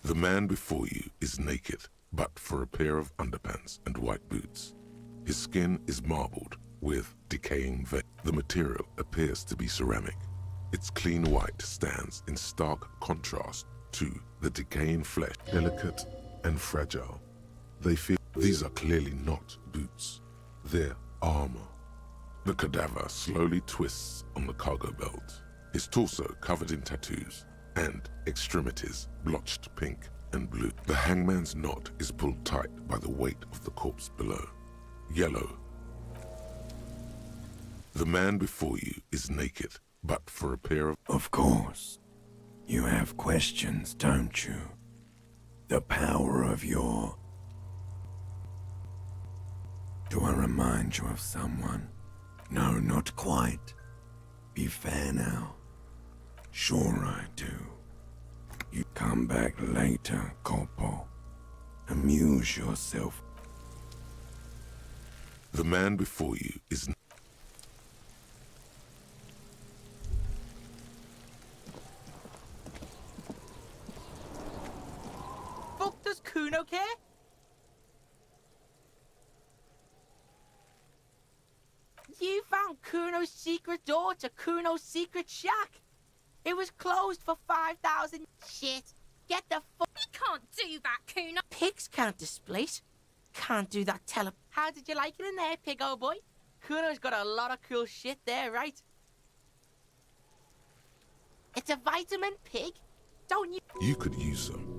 The man before you is naked, but for a pair of underpants and white boots. His skin is marbled with decaying veins. The material appears to be ceramic. Its clean white stands in stark contrast to the decaying flesh, delicate and fragile. These are clearly not boots. They're armor. The cadaver slowly twists on the cargo belt, his torso covered in tattoos and extremities blotched pink and blue. The hangman's knot is pulled tight by the weight of the corpse below. Yellow. The man before you is naked, but for a pair of... Of course. You have questions, don't you? The power of your... Do I remind you of someone? No, not quite. Be fair now. Sure I do. You come back later, Corpo. Amuse yourself. The man before you is... Fuck does Kuno care? You found Kuno's secret door to Kuno's secret shack. It was closed for 5,000 shit. Get the fuck... We can't do that, Kuno. Pigs can't displace. Can't do that How did you like it in there, pig old boy? Kuno's got a lot of cool shit there, right? It's a vitamin pig. Don't you... You could use some.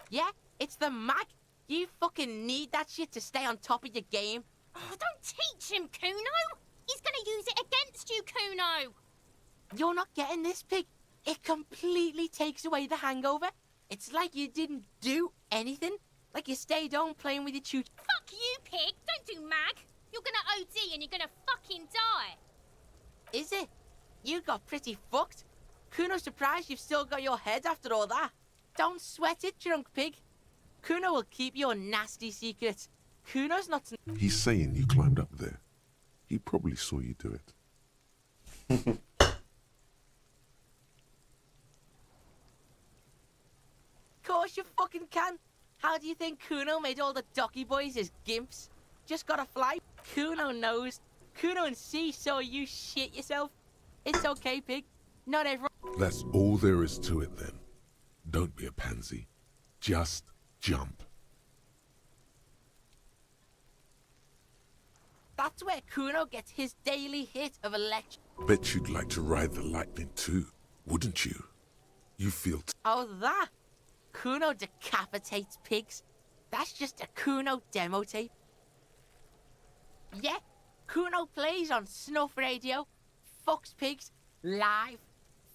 Yeah, it's the mag. You fucking need that shit to stay on top of your game. Oh, don't teach him, Kuno. He's gonna use it against you, Kuno. You're not getting this, pig. It completely takes away the hangover. It's like you didn't do anything. Like you stayed home playing with your tutor. Fuck you, pig. Don't do mag. You're gonna OD and you're gonna fucking die. Is it? You got pretty fucked. Kuno's surprised you've still got your head after all that. Don't sweat it, drunk pig. Kuno will keep your nasty secrets. Kuno's not... He's saying you climbed up there. He probably saw you do it. Course you fucking can. How do you think Kuno made all the docky boys his gimps? Just gotta fly. Kuno knows. Kuno and C saw you shit yourself. It's okay, pig. Not everyone... That's all there is to it then. Don't be a pansy. Just jump. That's where Kuno gets his daily hit of electric... Bet you'd like to ride the lightning too, wouldn't you? You feel... Oh, that? Kuno decapitates pigs. That's just a Kuno demo tape. Yeah, Kuno plays on snuff radio, fucks pigs, live,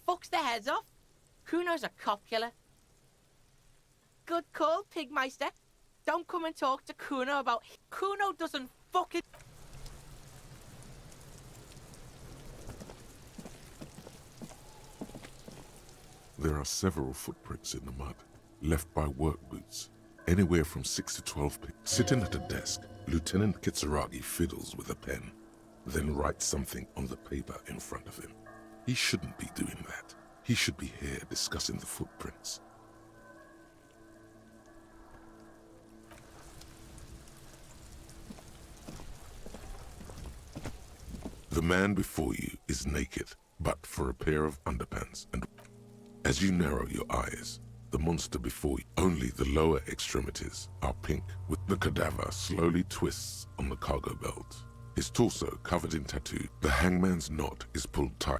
fucks their heads off. Kuno's a cop killer. Good call, Pigmeister. Don't come and talk to Kuno about... Kuno doesn't fucking... There are several footprints in the mud, left by work boots, anywhere from 6 to 12 pigs. Sitting at a desk, Lieutenant Kitsuragi fiddles with a pen, then writes something on the paper in front of him. He shouldn't be doing that. He should be here discussing the footprints. The man before you is naked, but for a pair of underpants and... As you narrow your eyes, the monster before you, only the lower extremities are pink, with the cadaver slowly twists on the cargo belt. His torso covered in tattoo. The hangman's knot is pulled tight.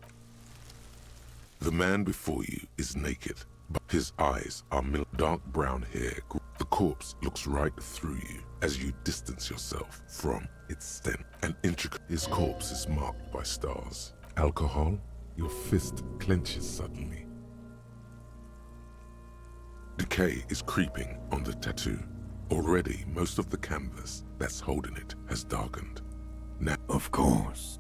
The man before you is naked, but his eyes are dark brown hair. The corpse looks right through you as you distance yourself from its stem. And intricate, his corpse is marked by stars. Alcohol? Your fist clenches suddenly. Decay is creeping on the tattoo. Already, most of the canvas that's holding it has darkened. Now, of course.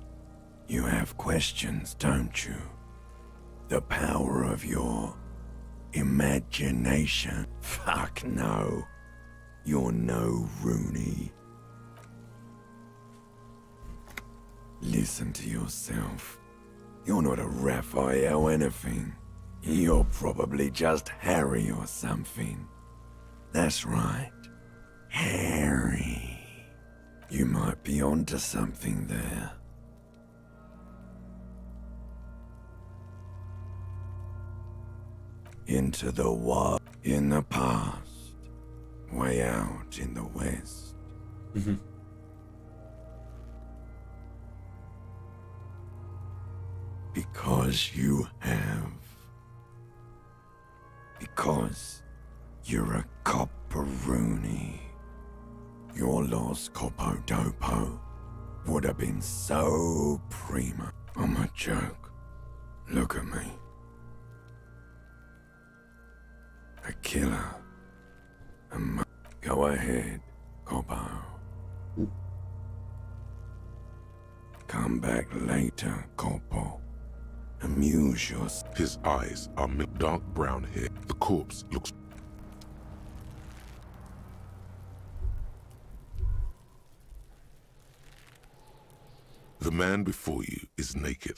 You have questions, don't you? The power of your imagination. Fuck no. You're no Rooney. Listen to yourself. You're not a Raphael anything. You're probably just Harry or something. That's right. Harry. You might be onto something there. Into the wild, in the past, way out in the west. Because you have. Because you're a copperoonie. Your lost Copodopo would have been so prima. I'm a joke. Look at me. A killer. Go ahead, Copo. Come back later, Copo. Amuse yourself. His eyes are dark brown hair. The corpse looks... The man before you is naked.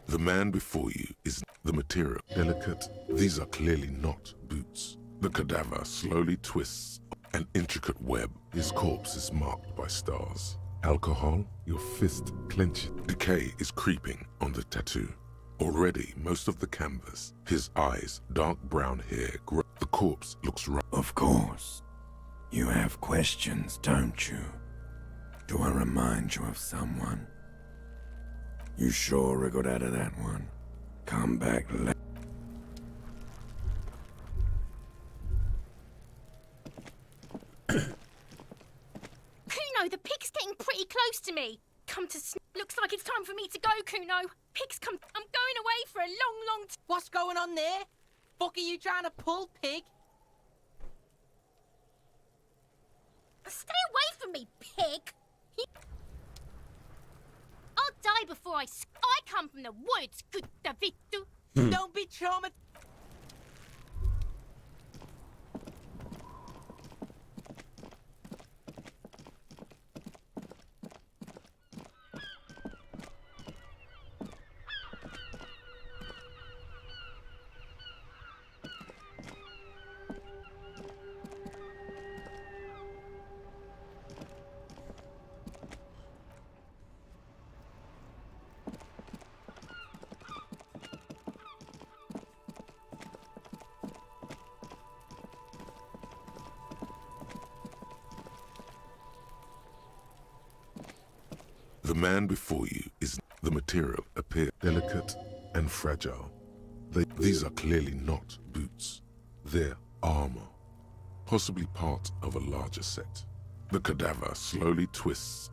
The man before you is the material delicate. These are clearly not boots. The cadaver slowly twists an intricate web. His corpse is marked by stars. Alcohol, your fist clenches. Decay is creeping on the tattoo. Already most of the canvas. His eyes, dark brown hair, the corpse looks rough. Of course. You have questions, don't you? Do I remind you of someone? You sure I got out of that one? Come back later. Kuno, the pig's getting pretty close to me. Come to looks like it's time for me to go, Kuno. Pig's come. I'm going away for a long time. What's going on there? Fuck are you trying to pull, pig? Stay away from me, pig. I'll die before I come from the woods, good Davidu. Don't be traumatized. The man before you is the material appear delicate and fragile. These are clearly not boots. They're armor, possibly part of a larger set. The cadaver slowly twists.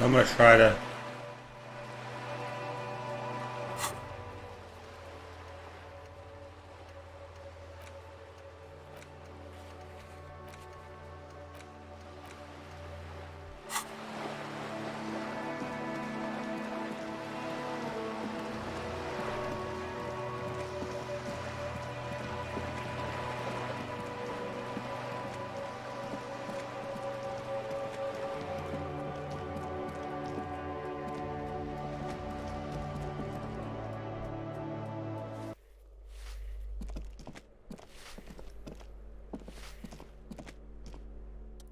I'm gonna try to.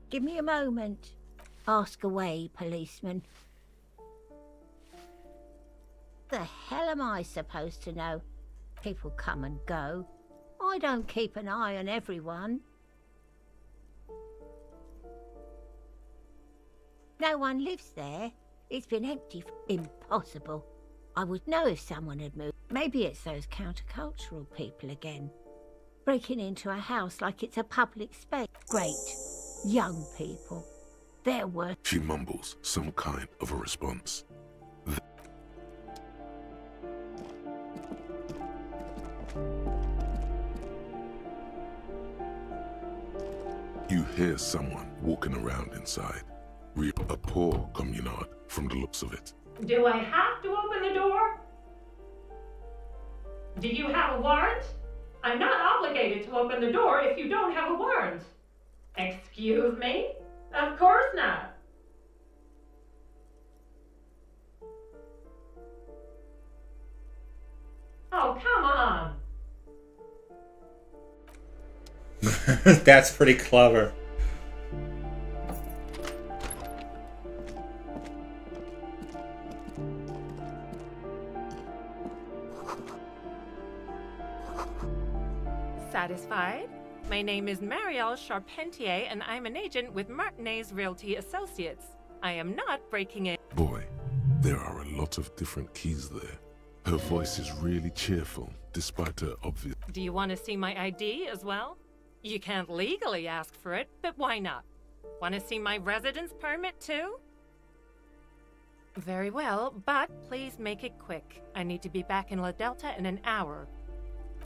Give me a moment. Ask away, policeman. The hell am I supposed to know? People come and go. I don't keep an eye on everyone. No one lives there. It's been empty. Impossible. I would know if someone had moved. Maybe it's those countercultural people again. Breaking into a house like it's a public space. Great. Young people. They're worth... She mumbles some kind of a response. You hear someone walking around inside. A poor communard from the looks of it. Do I have to open the door? Do you have a warrant? I'm not obligated to open the door if you don't have a warrant. Excuse me? Of course not. Oh, come on. That's pretty clever. Satisfied? My name is Marielle Charpentier, and I'm an agent with Martinez Realty Associates. I am not breaking in. Boy, there are a lot of different keys there. Her voice is really cheerful, despite her obvious... Do you want to see my ID as well? You can't legally ask for it, but why not? Want to see my residence permit too? Very well, but please make it quick. I need to be back in La Delta in an hour.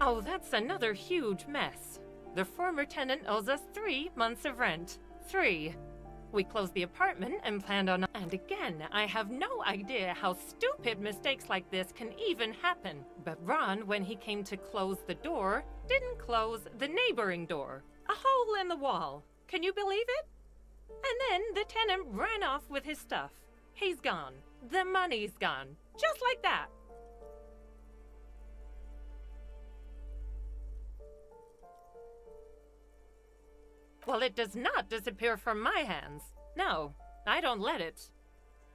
Oh, that's another huge mess. The former tenant owes us 3 months of rent. 3. We closed the apartment and planned on... And again, I have no idea how stupid mistakes like this can even happen. But Ron, when he came to close the door, didn't close the neighboring door. A hole in the wall. Can you believe it? And then the tenant ran off with his stuff. He's gone. The money's gone. Just like that. Well, it does not disappear from my hands. No, I don't let it.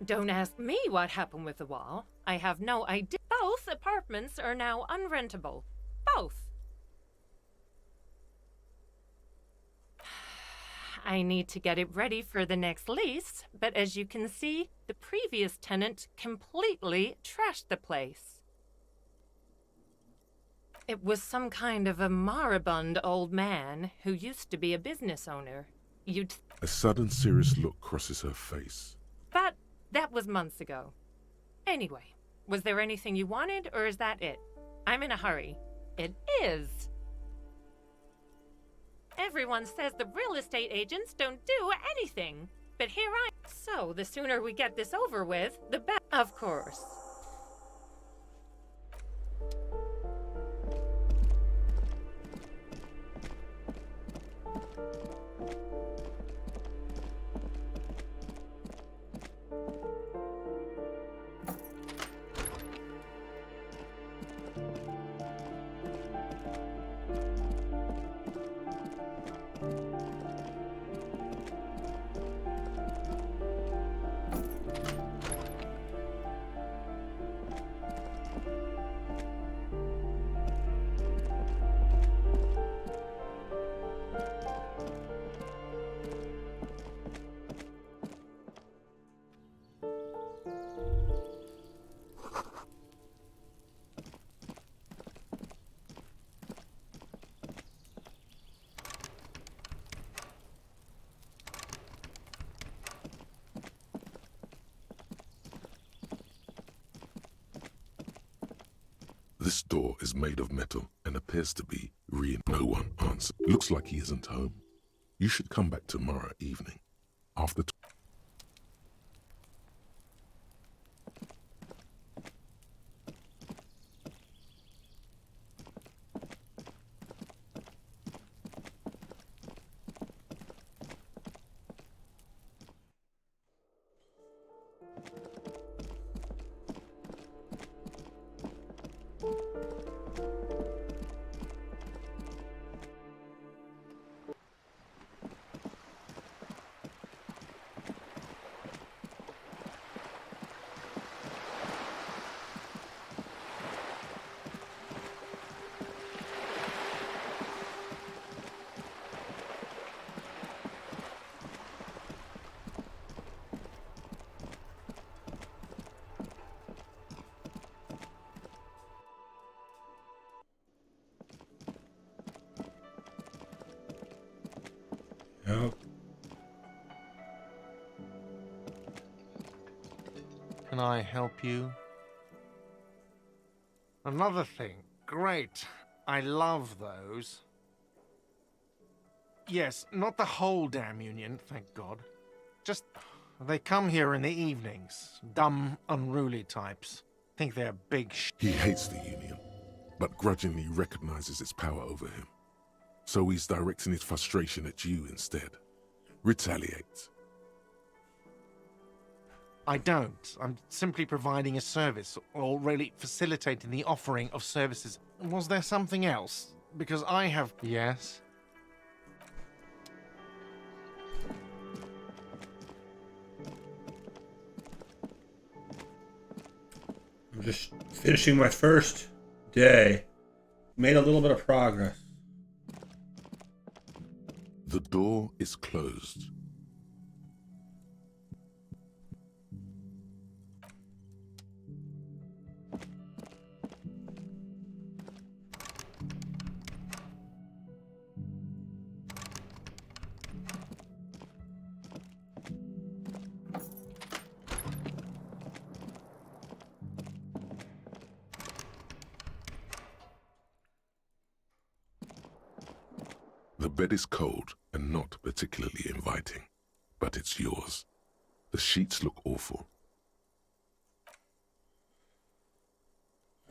Don't ask me what happened with the wall. I have no idea. Both apartments are now unrentable. Both. I need to get it ready for the next lease, but as you can see, the previous tenant completely trashed the place. It was some kind of a moribund old man who used to be a business owner. A sudden serious look crosses her face. But that was months ago. Anyway, was there anything you wanted, or is that it? I'm in a hurry. It is. Everyone says the real estate agents don't do anything. But here I am. So the sooner we get this over with, the better. Of course. This door is made of metal and appears to be No one answers. Looks like he isn't home. You should come back tomorrow evening. After... can I help you? Another thing. Great. I love those. Yes, not the whole damn union, thank God. Just, they come here in the evenings. Dumb, unruly types. Think they're big He hates the Union, but grudgingly recognizes its power over him. So he's directing his frustration at you instead. Retaliate. I don't. I'm simply providing a service, or really facilitating the offering of services. Was there something else? Because I have... Yes? I'm just finishing my first day. Made a little bit of progress. The door is closed. The bed is cold and not particularly inviting, but it's yours. The sheets look awful.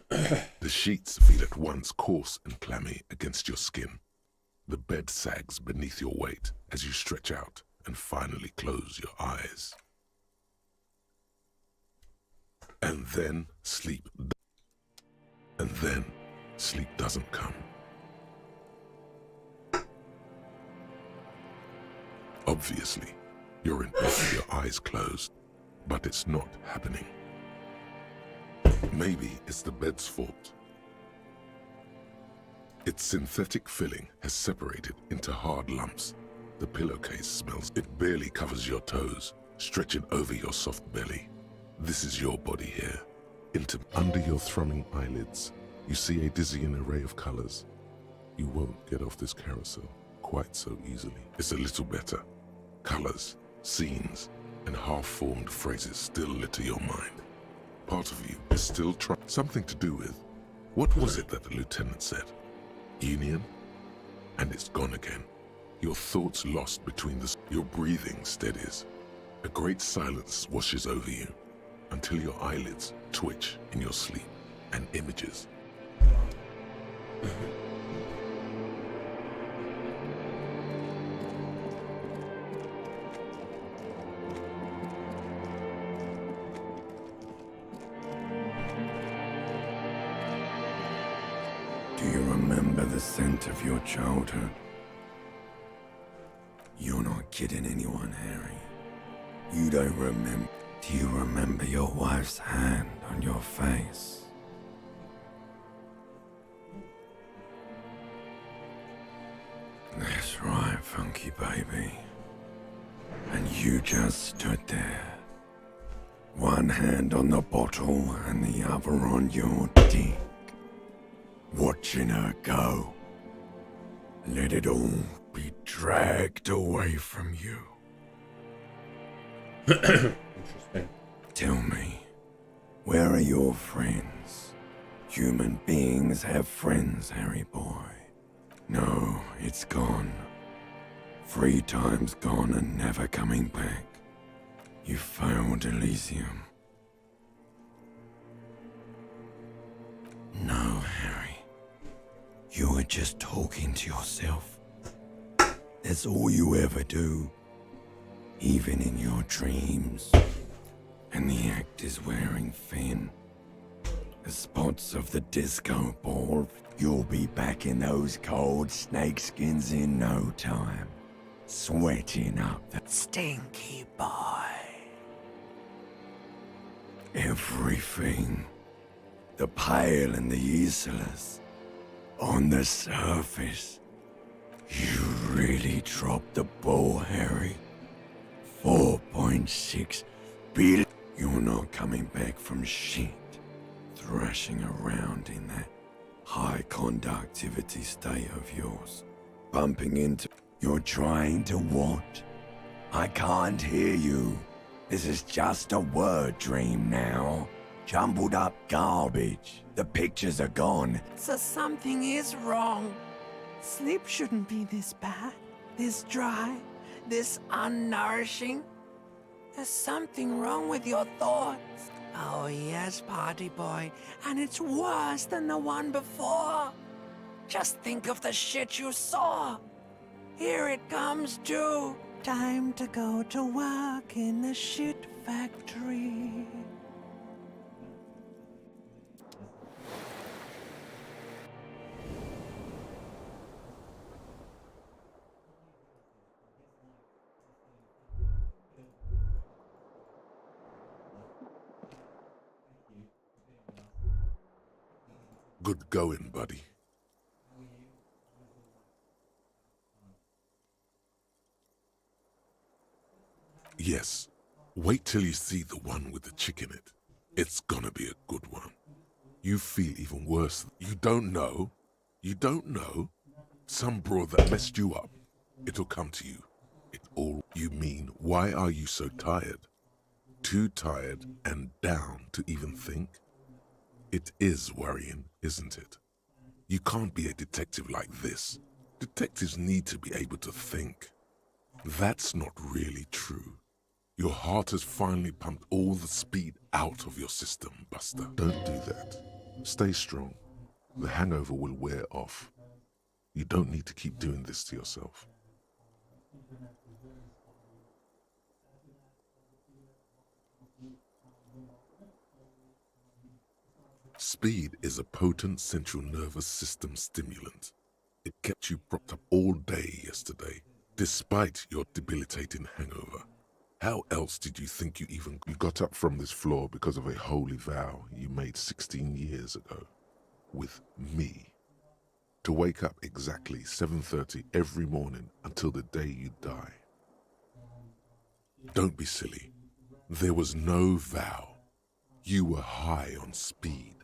The sheets feel at once coarse and clammy against your skin. The bed sags beneath your weight as you stretch out and finally close your eyes. And then sleep doesn't come. Obviously, you're in bed with your eyes closed, but it's not happening. Maybe it's the bed's fault. Its synthetic filling has separated into hard lumps. The pillowcase smells. It barely covers your toes, stretching over your soft belly. This is your body here. Under your thrumming eyelids, you see a dizzying array of colors. You won't get off this carousel quite so easily. It's a little better. Colors, scenes, and half-formed phrases still litter your mind. Part of you is still trying. Something to do with, what was it that the lieutenant said? Union? And it's gone again. Your thoughts lost between your breathing steadies. A great silence washes over you until your eyelids twitch in your sleep and images. Do you remember the scent of your childhood? You're not kidding anyone, Harry. You don't remember. Do you remember your wife's hand on your face? That's right, funky baby. And you just stood there. One hand on the bottle and the other on your dick. Watching her go. Let it all be dragged away from you. Interesting. Tell me, where are your friends? Human beings have friends, Harry boy. No, it's gone. 3 times gone and never coming back. You failed Elysium. No, Harry. You were just talking to yourself. That's all you ever do. Even in your dreams. And the act is wearing thin. The spots of the disco ball. You'll be back in those cold snakeskins in no time. Sweating up that stinky boy. Everything. The pale and the useless. On the surface. You really dropped the ball, Harry. 4.6 billion. You're not coming back from shit. Thrashing around in that high conductivity state of yours. Bumping into... You're trying to what? I can't hear you. This is just a word dream now. Jumbled up garbage. The pictures are gone. So something is wrong. Sleep shouldn't be this bad, this dry, this unnourishing. There's something wrong with your thoughts. Oh yes, party boy, and it's worse than the one before. Just think of the shit you saw. Here it comes too. Time to go to work in the shit factory. Good going, buddy. Yes, wait till you see the one with the chick in it. It's gonna be a good one. You feel even worse. You don't know. You don't know. Some broad that messed you up. It'll come to you. It all you mean. Why are you so tired? Too tired and down to even think? It is worrying, isn't it? You can't be a detective like this. Detectives need to be able to think. That's not really true. Your heart has finally pumped all the speed out of your system, Buster. Don't do that. Stay strong. The hangover will wear off. You don't need to keep doing this to yourself. Speed is a potent central nervous system stimulant. It kept you propped up all day yesterday, despite your debilitating hangover. How else did you think you got up from this floor because of a holy vow you made 16 years ago with me? To wake up exactly 7:30 every morning until the day you die. Don't be silly. There was no vow. You were high on speed.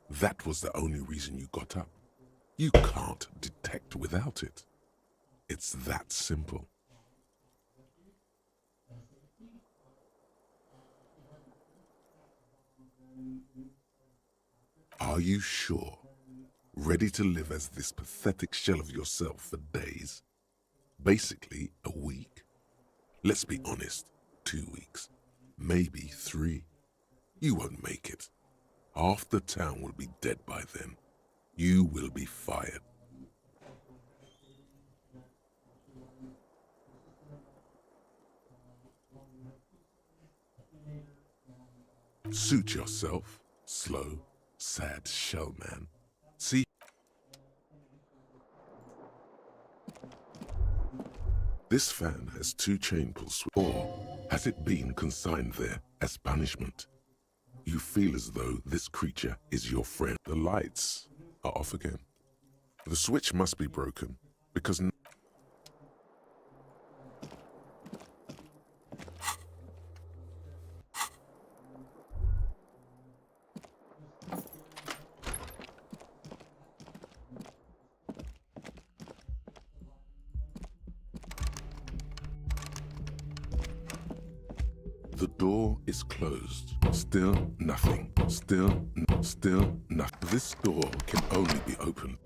That was the only reason you got up. You can't detect without it. It's that simple. Are you sure? Ready to live as this pathetic shell of yourself for days? Basically, a week? Let's be honest, 2 weeks, maybe 3. You won't make it. Half the town will be dead by then. You will be fired. Suit yourself, slow, sad shell man. See? This fan has 2 chain pulls, or has it been consigned there as punishment? You feel as though this creature is your friend. The lights are off again. The switch must be broken, because the door is closed. Still nothing. Still nothing. This door can only be opened.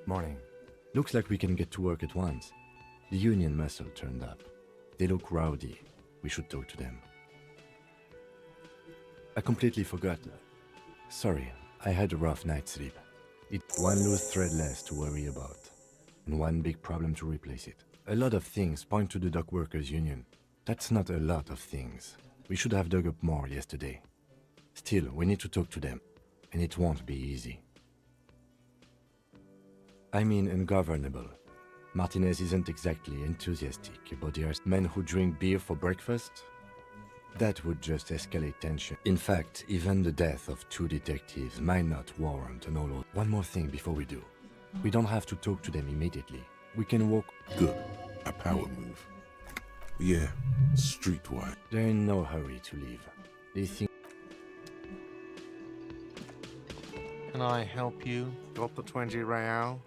Morning. Looks like we can get to work at once. The union muscle turned up. They look rowdy. We should talk to them. I completely forgot. Sorry, I had a rough night's sleep. It's one loose thread less to worry about, and one big problem to replace it. A lot of things point to the dock workers union. That's not a lot of things. We should have dug up more yesterday. Still, we need to talk to them, and it won't be easy. I mean ungovernable. Martinez isn't exactly enthusiastic about the men who drink beer for breakfast. That would just escalate tension. In fact, even the death of 2 detectives might not warrant an all-out. One more thing before we do. We don't have to talk to them immediately. We can walk. Good. A power move. Yeah, streetwise. They're in no hurry to leave. They think Can I help you? Got the 20 real?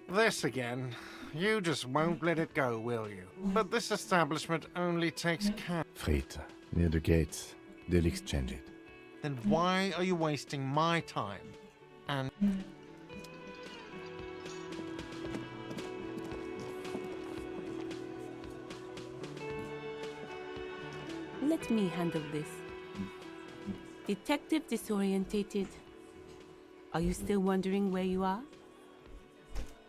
This again. You just won't let it go, will you? But this establishment only takes cash. Frites, near the gates. They'll exchange it. Then why are you wasting my time? And Let me handle this. Detective disorientated. Are you still wondering where you are?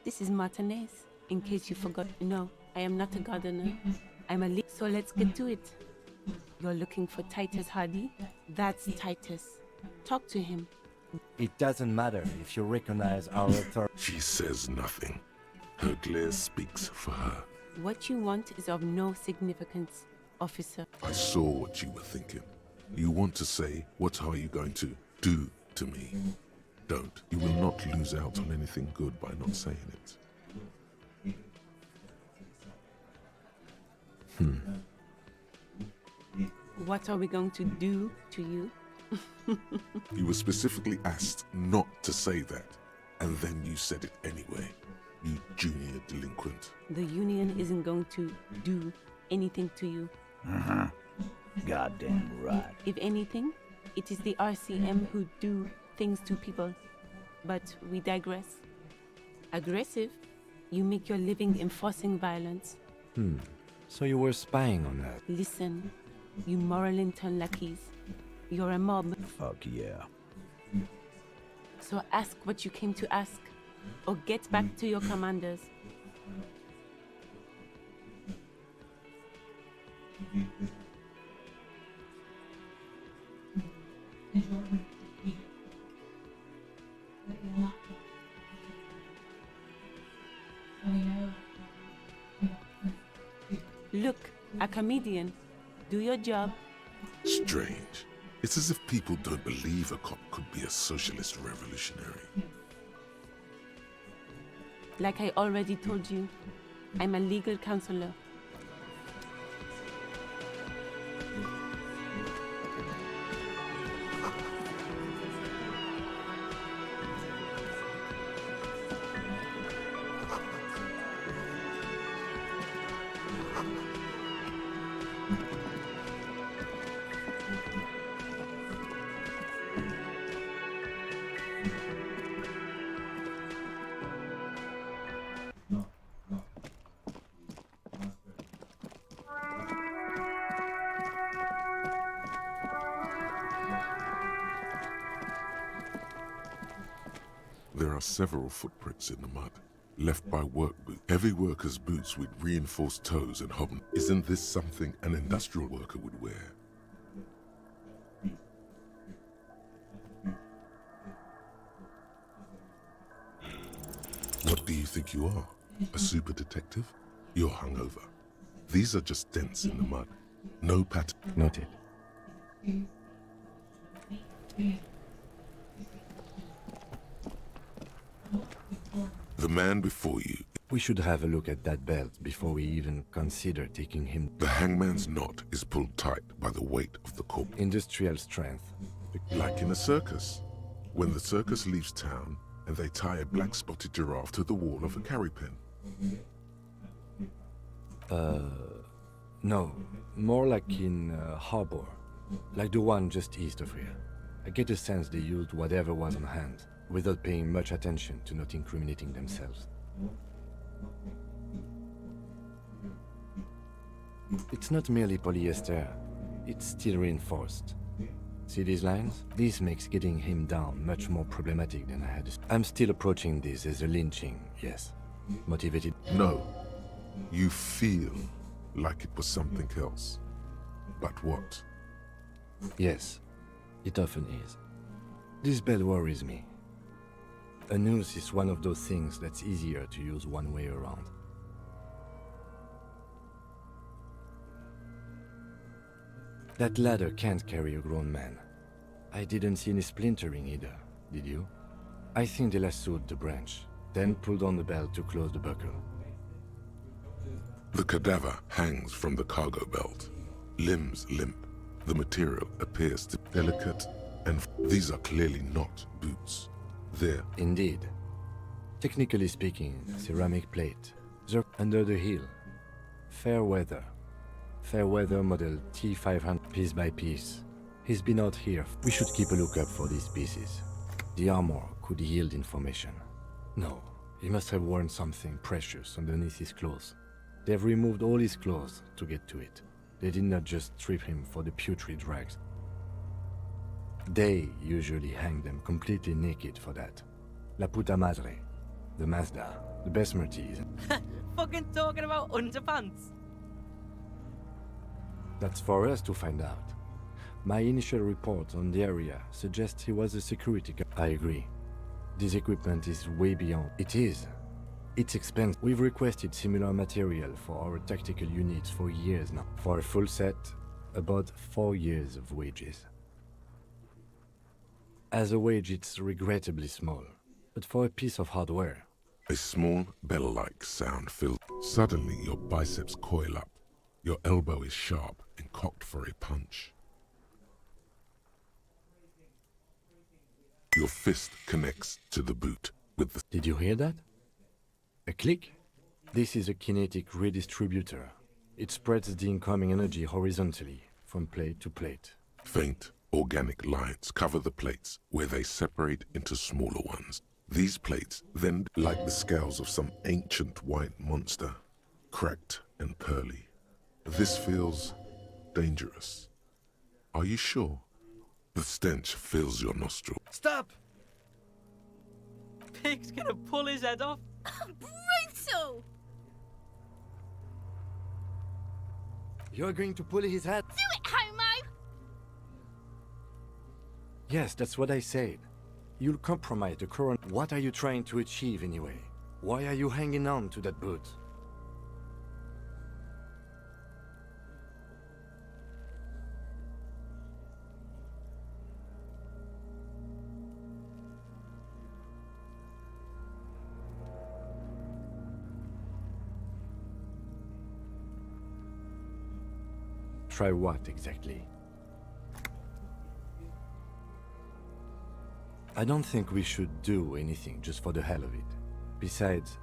This is Martinez, in case you forgot. No, I am not a gardener. I'm a so let's get to it. You're looking for Titus Hardy? That's Titus. Talk to him. It doesn't matter if you recognize our authority. She says nothing. Her glare speaks for her. What you want is of no significance, officer. I saw what you were thinking. You want to say, what are you going to do to me? Don't. You will not lose out on anything good by not saying it. What are we going to do to you? You were specifically asked not to say that, and then you said it anyway. You junior delinquent. The union isn't going to do anything to you. Goddamn right. If anything, it is the RCM who do things to people. But we digress. Aggressive, you make your living enforcing violence. So you were spying on her. Listen, you Moralington lackeys. You're a mob, Fuck yeah. so ask what you came to ask, or get back to your commanders. Look, a comedian. Do your job. Strange. It's as if people don't believe a cop could be a socialist revolutionary. Like I already told you, I'm a legal counselor. There are several footprints in the mud, left by work boots. Heavy workers' boots with reinforced toes and hobnails. Isn't this something an industrial worker would wear? What do you think you are? A super detective? You're hungover. These are just dents in the mud. No pattern. Noted. The man before you. We should have a look at that belt before we even consider taking him. The hangman's knot is pulled tight by the weight of the corpse. Industrial strength. Like in a circus. When the circus leaves town and they tie a black-spotted giraffe to the wall of a carry pen. No. More like in Harbor. Like the one just east of here. I get a sense they used whatever was on hand, without paying much attention to not incriminating themselves. It's not merely polyester, it's steel reinforced. See these lines? This makes getting him down much more problematic than I had. I'm still approaching this as a lynching, yes. Motivated. No. You feel like it was something else. But what? Yes, it often is. This bell worries me. A noose is one of those things that's easier to use one way around. That ladder can't carry a grown man. I didn't see any splintering either, did you? I think they lassoed the branch, then pulled on the bell to close the buckle. The cadaver hangs from the cargo belt, limbs limp. The material appears to be delicate, and these are clearly not boots. They're Indeed. Technically speaking, ceramic plate. They're under the heel. Fair weather. Fair weather model T500 piece by piece. He's been out here. We should keep a lookout for these pieces. The armor could yield information. No, he must have worn something precious underneath his clothes. They've removed all his clothes to get to it. They did not just strip him for the putrid rags. They usually hang them completely naked for that. La puta madre. The Mazda. The besmirties. Fucking talking about underpants. That's for us to find out. My initial report on the area suggests he was a security guard. I agree. This equipment is way beyond. It is. It's expensive. We've requested similar material for our tactical units for years now. For a full set, about 4 years of wages. As a wage, it's regrettably small. But for a piece of hardware... a small bell-like sound fills. Suddenly your biceps coil up. Your elbow is sharp and cocked for a punch. Your fist connects to the boot with the... Did you hear that? A click? This is a kinetic redistributor. It spreads the incoming energy horizontally, from plate to plate. Faint, organic lines cover the plates where they separate into smaller ones. These plates then, like the scales of some ancient white monster, cracked and pearly. This feels dangerous. Are you sure? The stench fills your nostril. Stop! Pig's gonna pull his head off. Brutal! You're going to pull his head? Do it, homo! Yes, that's what I said. You'll compromise the current... What are you trying to achieve anyway? Why are you hanging on to that boot? Try what exactly? I don't think we should do anything just for the hell of it. Besides,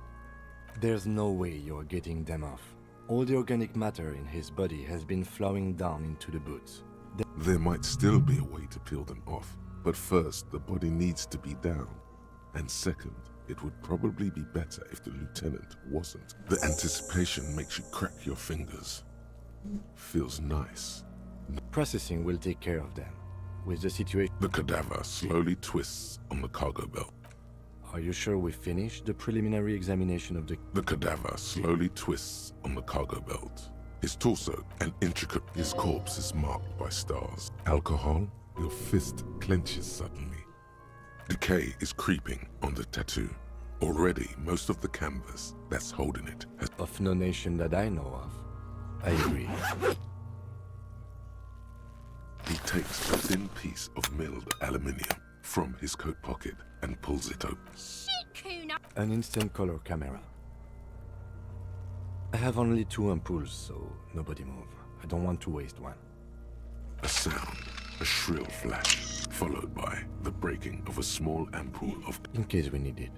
there's no way you're getting them off. All the organic matter in his body has been flowing down into the boots. There might still be a way to peel them off, but first the body needs to be down. And second, it would probably be better if the lieutenant wasn't. The anticipation makes you crack your fingers. Feels nice. Processing will take care of them. With the situation... The cadaver slowly twists on the cargo belt. Are you sure we finished the preliminary examination of the... The cadaver slowly twists on the cargo belt. His torso and intricate... His corpse is marked by stars. Alcohol? Your fist clenches suddenly. Decay is creeping on the tattoo. Already, most of the canvas that's holding it has... Of no nation that I know of. I agree. He takes a thin piece of milled aluminium from his coat pocket and pulls it open. Shit, Kuno! An instant color camera. I have only 2 ampoules, so nobody move. I don't want to waste one. A sound, a shrill flash, followed by the breaking of a small ampoule of... In case we need it.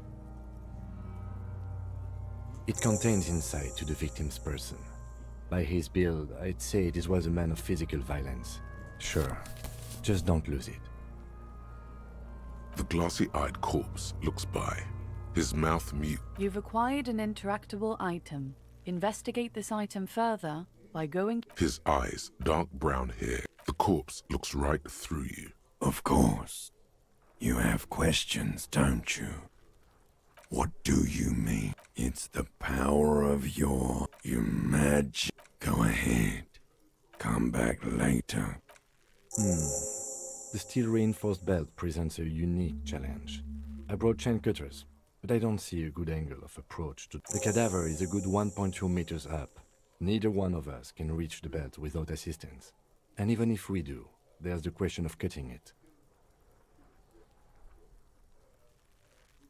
It contains insight to the victim's person. By his build, I'd say this was a man of physical violence. Sure, just don't lose it. The glassy-eyed corpse looks by, his mouth mute. You've acquired an interactable item. Investigate this item further by going... His eyes, dark brown hair. The corpse looks right through you. Of course. You have questions, don't you? What do you mean? It's the power of your magic. Go ahead. Come back later. The steel-reinforced belt presents a unique challenge. I brought chain cutters, but I don't see a good angle of approach to... The cadaver is a good 1.2 meters up. Neither one of us can reach the belt without assistance. And even if we do, there's the question of cutting it.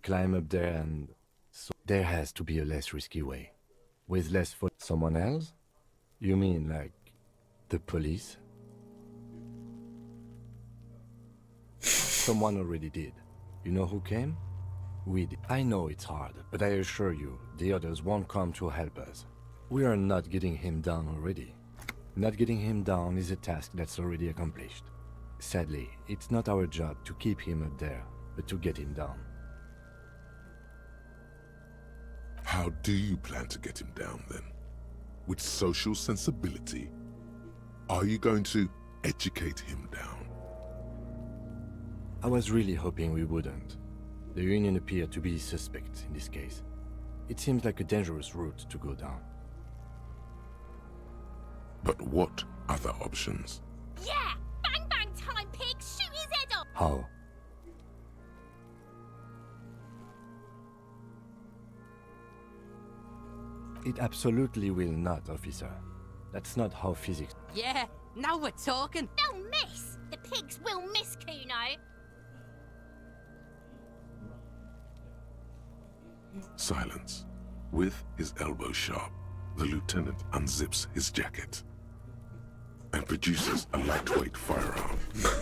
Climb up there and... So there has to be a less risky way. With less for someone else? You mean like the police? Someone already did. You know who came? We did. I know it's hard, but I assure you, the others won't come to help us. We are not getting him down already. Not getting him down is a task that's already accomplished. Sadly, it's not our job to keep him up there, but to get him down. How do you plan to get him down then? With social sensibility? Are you going to educate him down? I was really hoping we wouldn't. The Union appeared to be suspect in this case. It seems like a dangerous route to go down. But what other options? Yeah! Bang bang time, pig! Shoot his head off! How? It absolutely will not, officer. That's not how physics... Yeah, now we're talking. They'll miss! The pigs will miss, Kuno! Silence. With his elbow sharp, the lieutenant unzips his jacket and produces a lightweight firearm.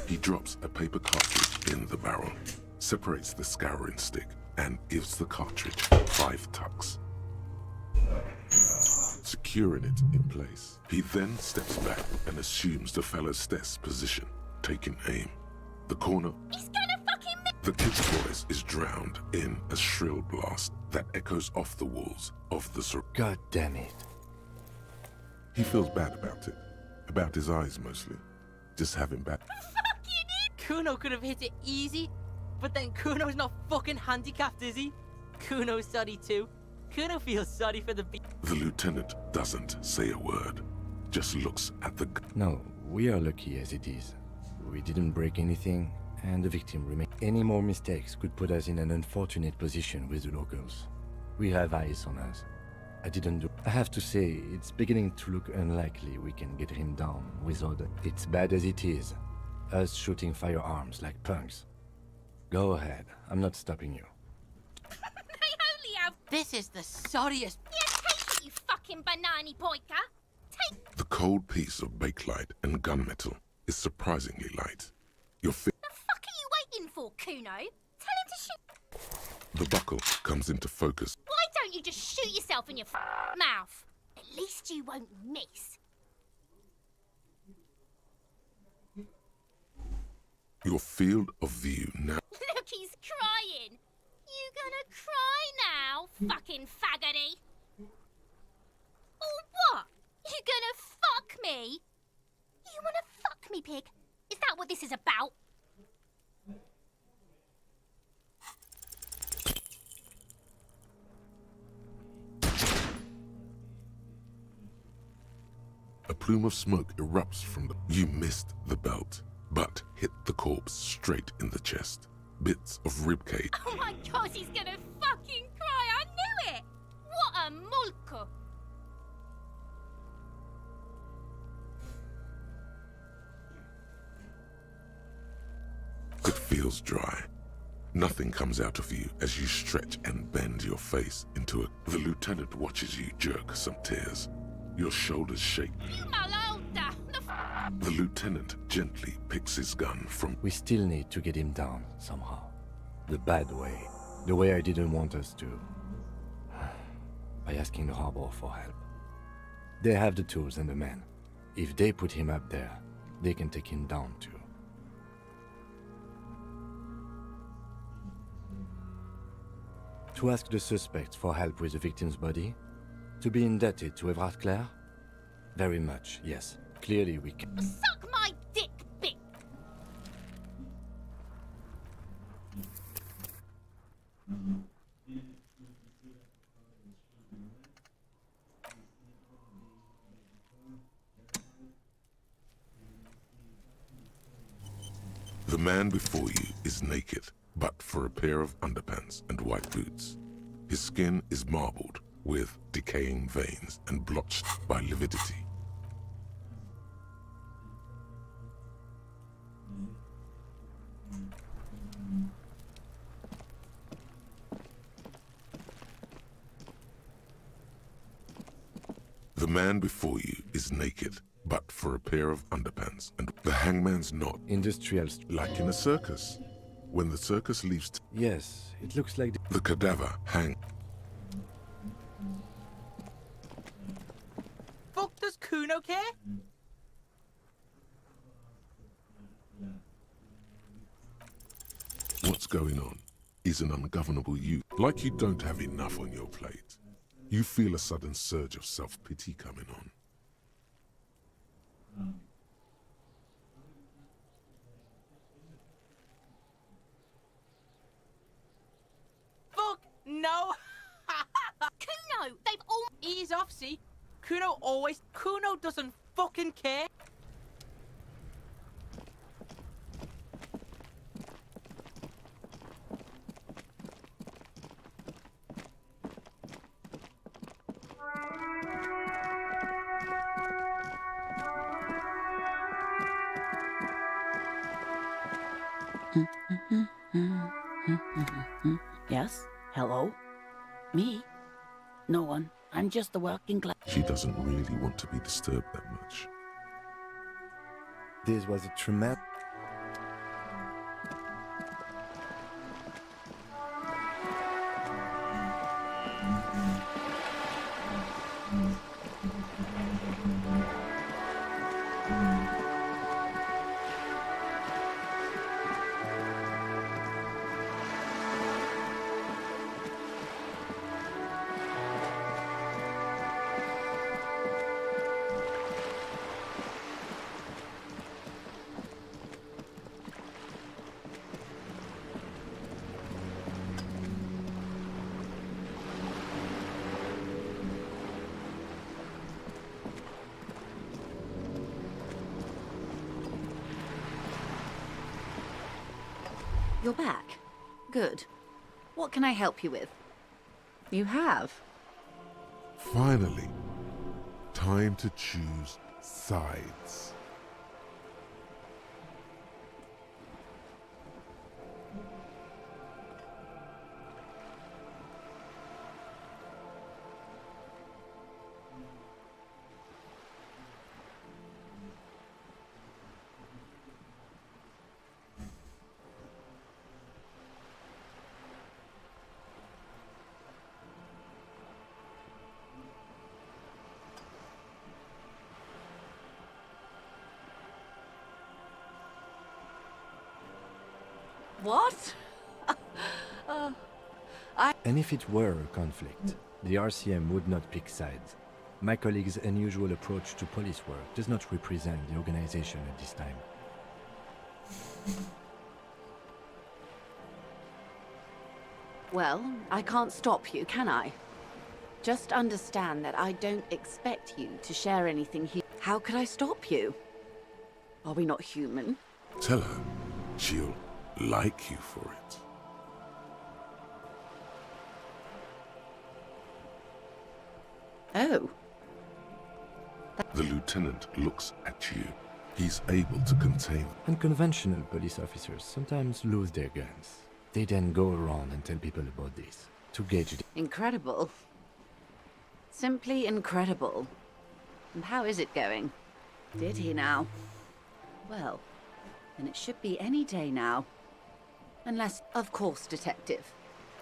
He drops a paper cartridge in the barrel, separates the scouring stick, and gives the cartridge 5 tucks, securing it in place. He then steps back and assumes the fellow's desk position, taking aim. The corner... He's gonna fucking miss! The kid's voice is drowned in a shrill blast that echoes off the walls of the God damn it. He feels bad about it. About his eyes, mostly. Just having bad... Fucking it! Kuno could have hit it easy, but then Kuno's not fucking handicapped, is he? Kuno's sorry too. Kuno feels sorry for the The lieutenant doesn't say a word, just looks at the... No, we are lucky as it is. We didn't break anything, and the victim remains. Any more mistakes could put us in an unfortunate position with the locals. We have eyes on us. I didn't do... I have to say, it's beginning to look unlikely we can get him down without... It's bad as it is. Us shooting firearms like punks. Go ahead, I'm not stopping you. They only have... This is the sorriest... Yeah, take it, you fucking banana boyka! Take... The cold piece of bakelite and gunmetal is surprisingly light. Your The fuck are you waiting for, Kuno? Tell him to shoot... The buckle comes into focus. Why don't you just shoot yourself in your mouth? At least you won't miss. Your field of view now... Look, he's crying. You gonna cry now, fucking faggoty? Or what? You gonna fuck me? You wanna fuck me, pig? Is that what this is about? A plume of smoke erupts from the... You missed the belt, but hit the corpse straight in the chest. Bits of ribcage. Oh my god, he's gonna fucking cry! I knew it! What a mulko! It feels dry. Nothing comes out of you as you stretch and bend your face into a... The lieutenant watches you jerk some tears. Your shoulders shake. You malota! The lieutenant gently picks his gun from... We still need to get him down, somehow. The bad way. The way I didn't want us to. By asking the harbor for help. They have the tools and the men. If they put him up there, they can take him down too. To ask the suspects for help with the victim's body? To be indebted to Everard Clare? Very much, yes. Clearly we can. Suck my dick, bitch! The man before you is naked, but for a pair of underpants and white boots. His skin is marbled with decaying veins and blotched by lividity. The man before you is naked, but for a pair of underpants, and the hangman's not. Industrial. Like in a circus. When the circus leaves, Yes, it looks like. the cadaver hang. Fuck does Kuno care? What's going on is an ungovernable you. Like you don't have enough on your plate. You feel a sudden surge of self-pity coming on. Fuck no! Kuno, they've all. Ease off, see? Kuno doesn't fucking care. Yes? Hello? Me? No one. I'm just the working class. She doesn't really want to be disturbed that much. This was a traumatic. You're back. Good. What can I help you with? You have. Finally, time to choose sides. What? And if it were a conflict, the RCM would not pick sides. My colleague's unusual approach to police work does not represent the organization at this time. Well, I can't stop you, can I? Just understand that I don't expect you to share anything here. How could I stop you? Are we not human? Tell her she'll like you for it. Oh. The lieutenant looks at you. He's able to contain. Unconventional police officers sometimes lose their guns. They then go around and tell people about this, to gauge it. Incredible. Simply incredible. And how is it going? Did he now? Well, then it should be any day now. Unless, of course, Detective.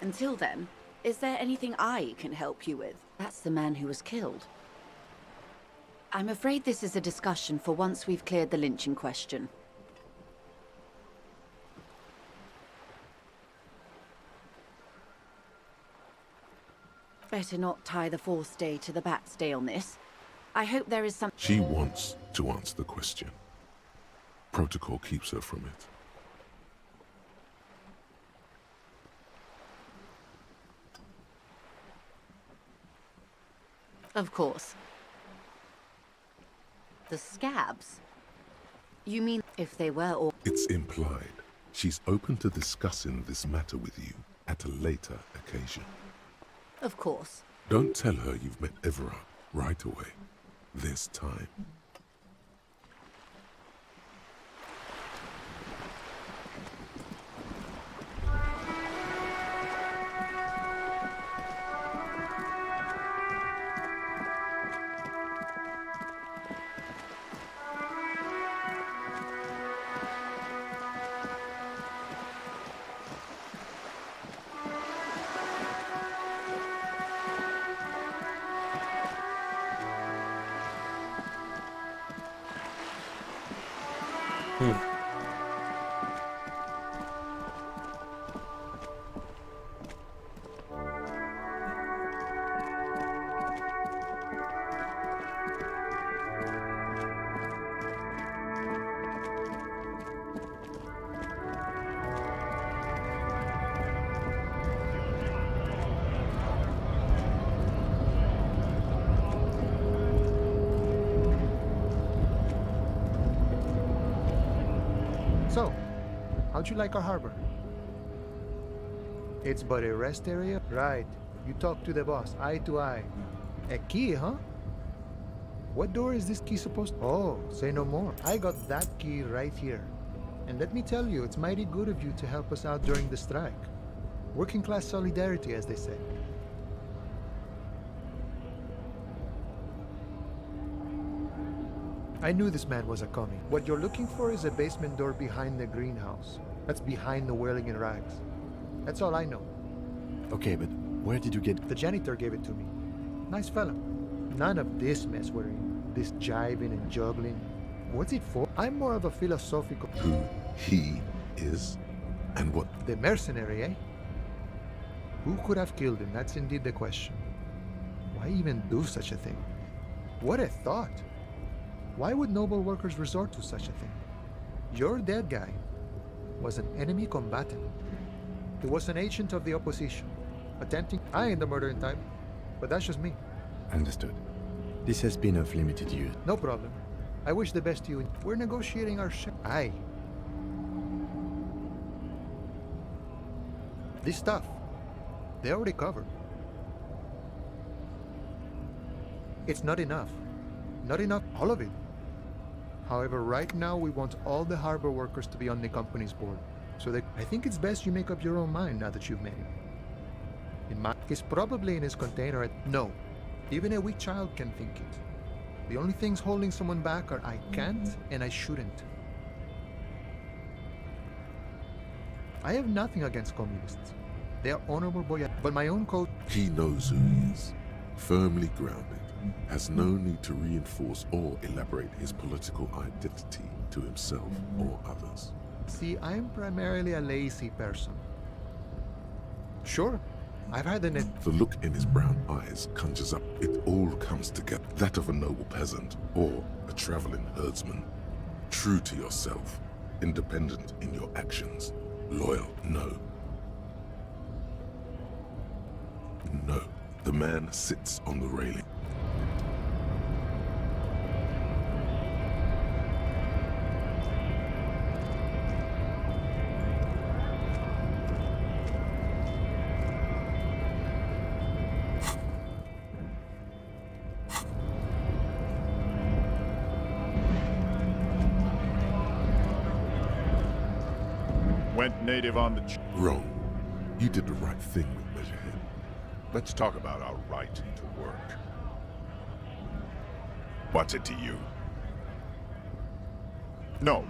Until then, is there anything I can help you with? That's the man who was killed. I'm afraid this is a discussion for once we've cleared the lynching question. Better not tie the fourth day to the backstay on this. I hope there is some— She wants to answer the question. Protocol keeps her from it. Of course. The scabs? You mean if they were or— It's implied. She's open to discussing this matter with you at a later occasion. Of course. Don't tell her you've met Everard right away. There's time. So, how'd you like our harbor? It's but a rest area? Right. You talk to the boss, eye to eye. A key, huh? What door is this key supposed to? Oh, say no more. I got that key right here. And let me tell you, it's mighty good of you to help us out during the strike. Working class solidarity, as they say. I knew this man was a commie. What you're looking for is a basement door behind the greenhouse. That's behind the whirling in rags. That's all I know. Okay, but where did you get... The janitor gave it to me. Nice fella. None of this mess we're in. This jiving and juggling. What's it for? I'm more of a philosophical... Who he is and what... The mercenary, eh? Who could have killed him? That's indeed the question. Why even do such a thing? What a thought. Why would noble workers resort to such a thing? Your dead guy was an enemy combatant. He was an agent of the opposition, attempting... I ain't the murdering type, but that's just me. Understood. This has been of limited use. No problem. I wish the best to you. We're negotiating our share. Aye. This stuff, they already covered. It's not enough. Not enough, all of it. However, right now we want all the harbor workers to be on the company's board. So I think it's best you make up your own mind now that you've met him. He's probably in his container No. Even a weak child can think it. The only things holding someone back are I can't and I shouldn't. I have nothing against communists. They are honorable boys, but my own code... He knows who he is. Firmly grounded. Has no need to reinforce or elaborate his political identity to himself or others. See, I'm primarily a lazy person. Sure, I've had the look in his brown eyes conjures up. It all comes together. That of a noble peasant or a traveling herdsman. True to yourself. Independent in your actions. Loyal, no. No. The man sits on the railing. Went native on the... Wrong. You did the right thing with Measurehead. Let's talk about our right to work. What's it to you? No,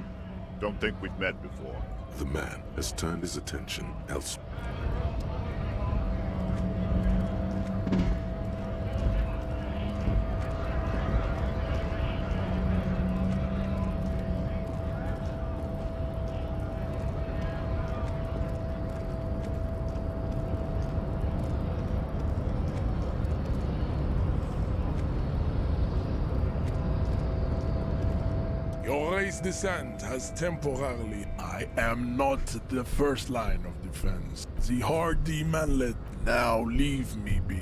don't think we've met before. The man has turned his attention elsewhere. Your race descent has temporarily... I am not the first line of defense. The hardy manlet now leave me be.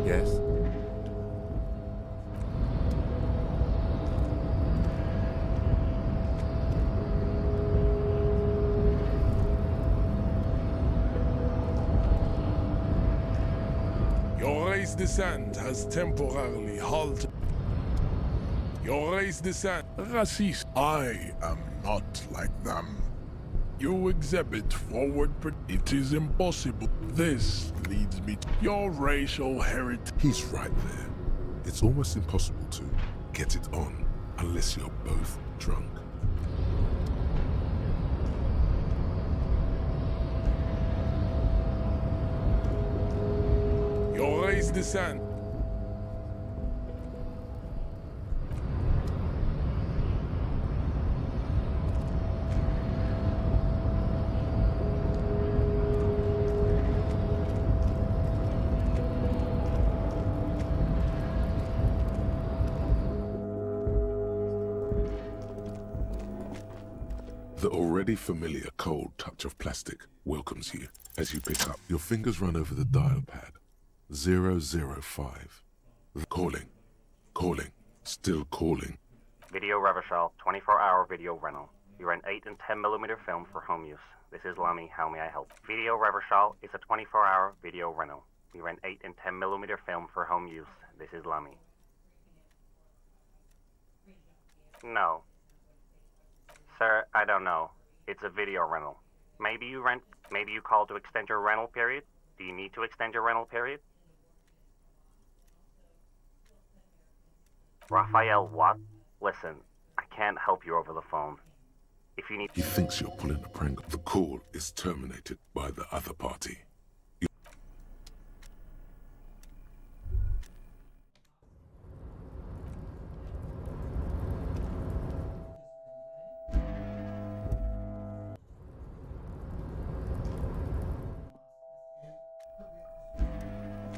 Yes? Your race descent has temporarily halted. Your race descent... Racist. I am not like them. You exhibit forward... It is impossible. This leads me to your racial heritage. He's right there. It's almost impossible to get it on unless you're both drunk. Your race descent. The already familiar cold touch of plastic welcomes you as you pick up. Your fingers run over the dial pad. 005. Calling. Calling. Still calling. Video Revachol, 24-hour video rental. We rent 8 and 10mm film for home use. This is Lummy. How may I help? Video Revachol is a 24-hour video rental. We rent 8 and 10mm film for home use. This is Lummy. No. Sir, I don't know. It's a video rental. Maybe you call to extend your rental period? Do you need to extend your rental period? Raphael, what? Listen, I can't help you over the phone. If you need... He thinks you're pulling a prank. The call is terminated by the other party.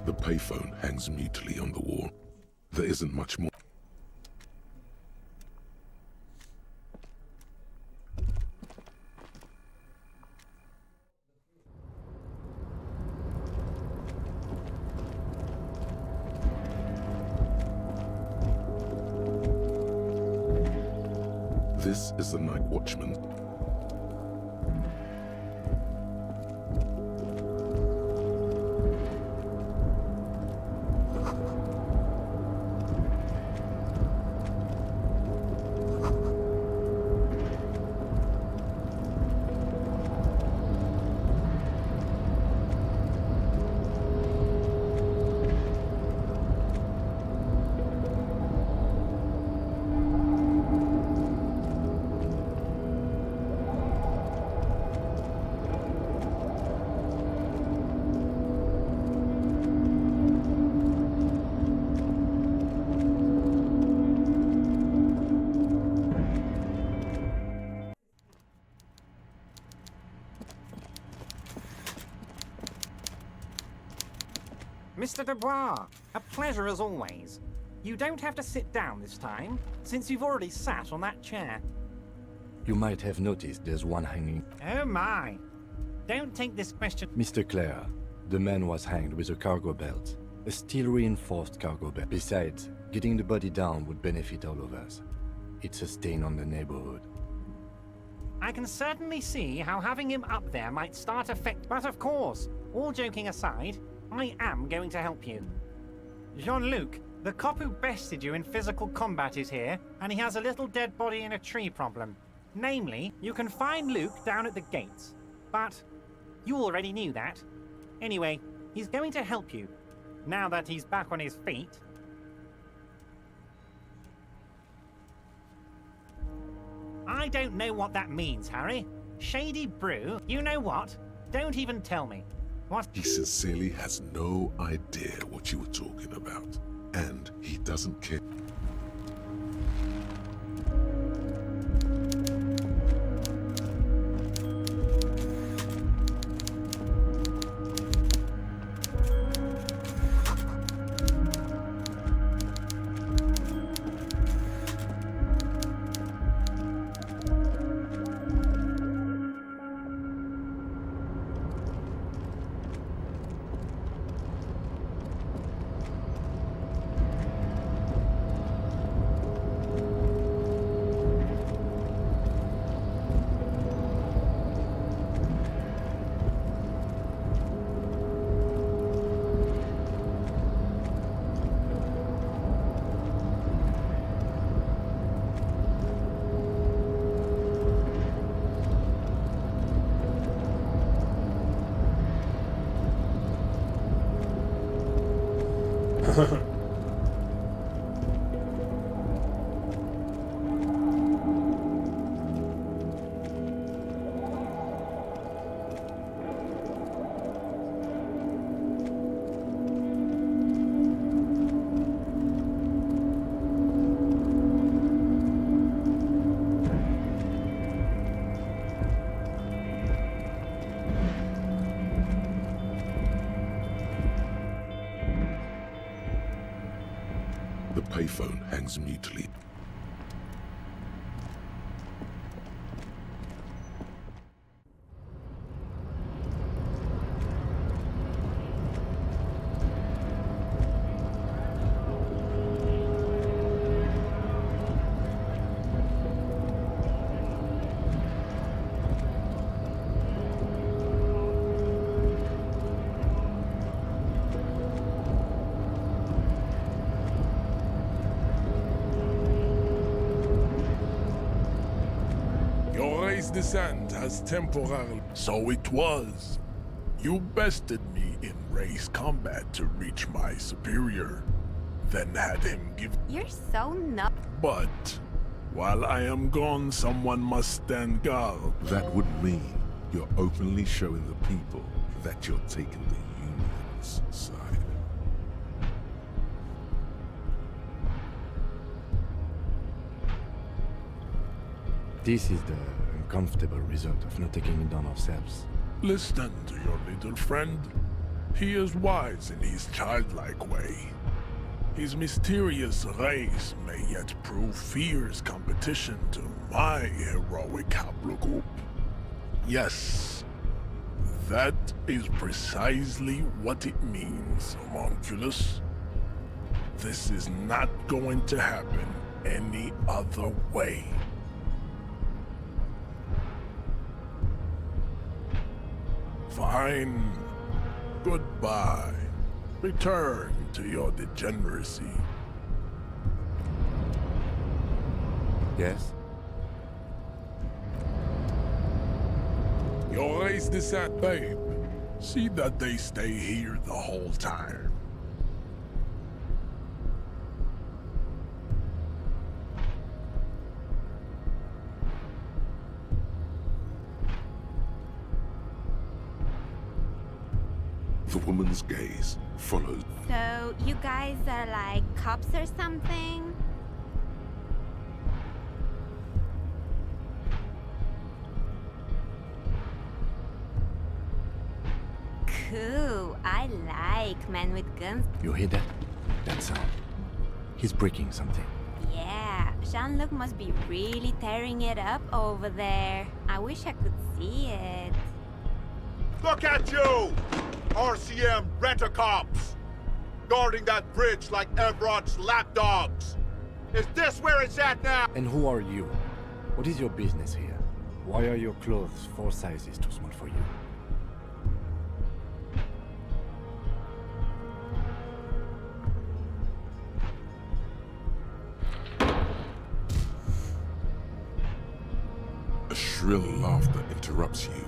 The payphone hangs mutely on the wall. There isn't much more. This is the night watchman. Mr. Dubois, a pleasure as always. You don't have to sit down this time, since you've already sat on that chair. You might have noticed there's one hanging. Oh my! Don't take this question... Mr. Clare, the man was hanged with a cargo belt. A steel-reinforced cargo belt. Besides, getting the body down would benefit all of us. It's a stain on the neighborhood. I can certainly see how having him up there might start affect... But of course, all joking aside, I am going to help you. Jean-Luc, the cop who bested you in physical combat is here, and he has a little dead body in a tree problem. Namely, you can find Luke down at the gates. But you already knew that. Anyway, he's going to help you, now that he's back on his feet. I don't know what that means, Harry. Shady brew? You know what? Don't even tell me. What? He sincerely has no idea what you were talking about. And he doesn't care. The payphone hangs mutely. descent has temporarily... So it was. You bested me in race combat to reach my superior, then had him give... You're so nuts. But, while I am gone, someone must stand guard. That would mean you're openly showing the people that you're taking the Union's side. This is the uncomfortable result of not taking it on ourselves. Listen to your little friend. He is wise in his childlike way. His mysterious race may yet prove fierce competition to my heroic haplogroup. Yes, that is precisely what it means, homunculus. This is not going to happen any other way. Fine. Goodbye. Return to your degeneracy. Yes? Your race descent, babe. See that they stay here the whole time. The woman's gaze followed. So, you guys are like cops or something? Cool. I like men with guns. You hear that? That sound. He's breaking something. Yeah, Jean-Luc must be really tearing it up over there. I wish I could see it. Look at you! RCM rent-a-cops! Guarding that bridge like Everett's lapdogs! Is this where it's at now? And who are you? What is your business here? Why are your clothes 4 sizes too small for you? A shrill laughter interrupts you,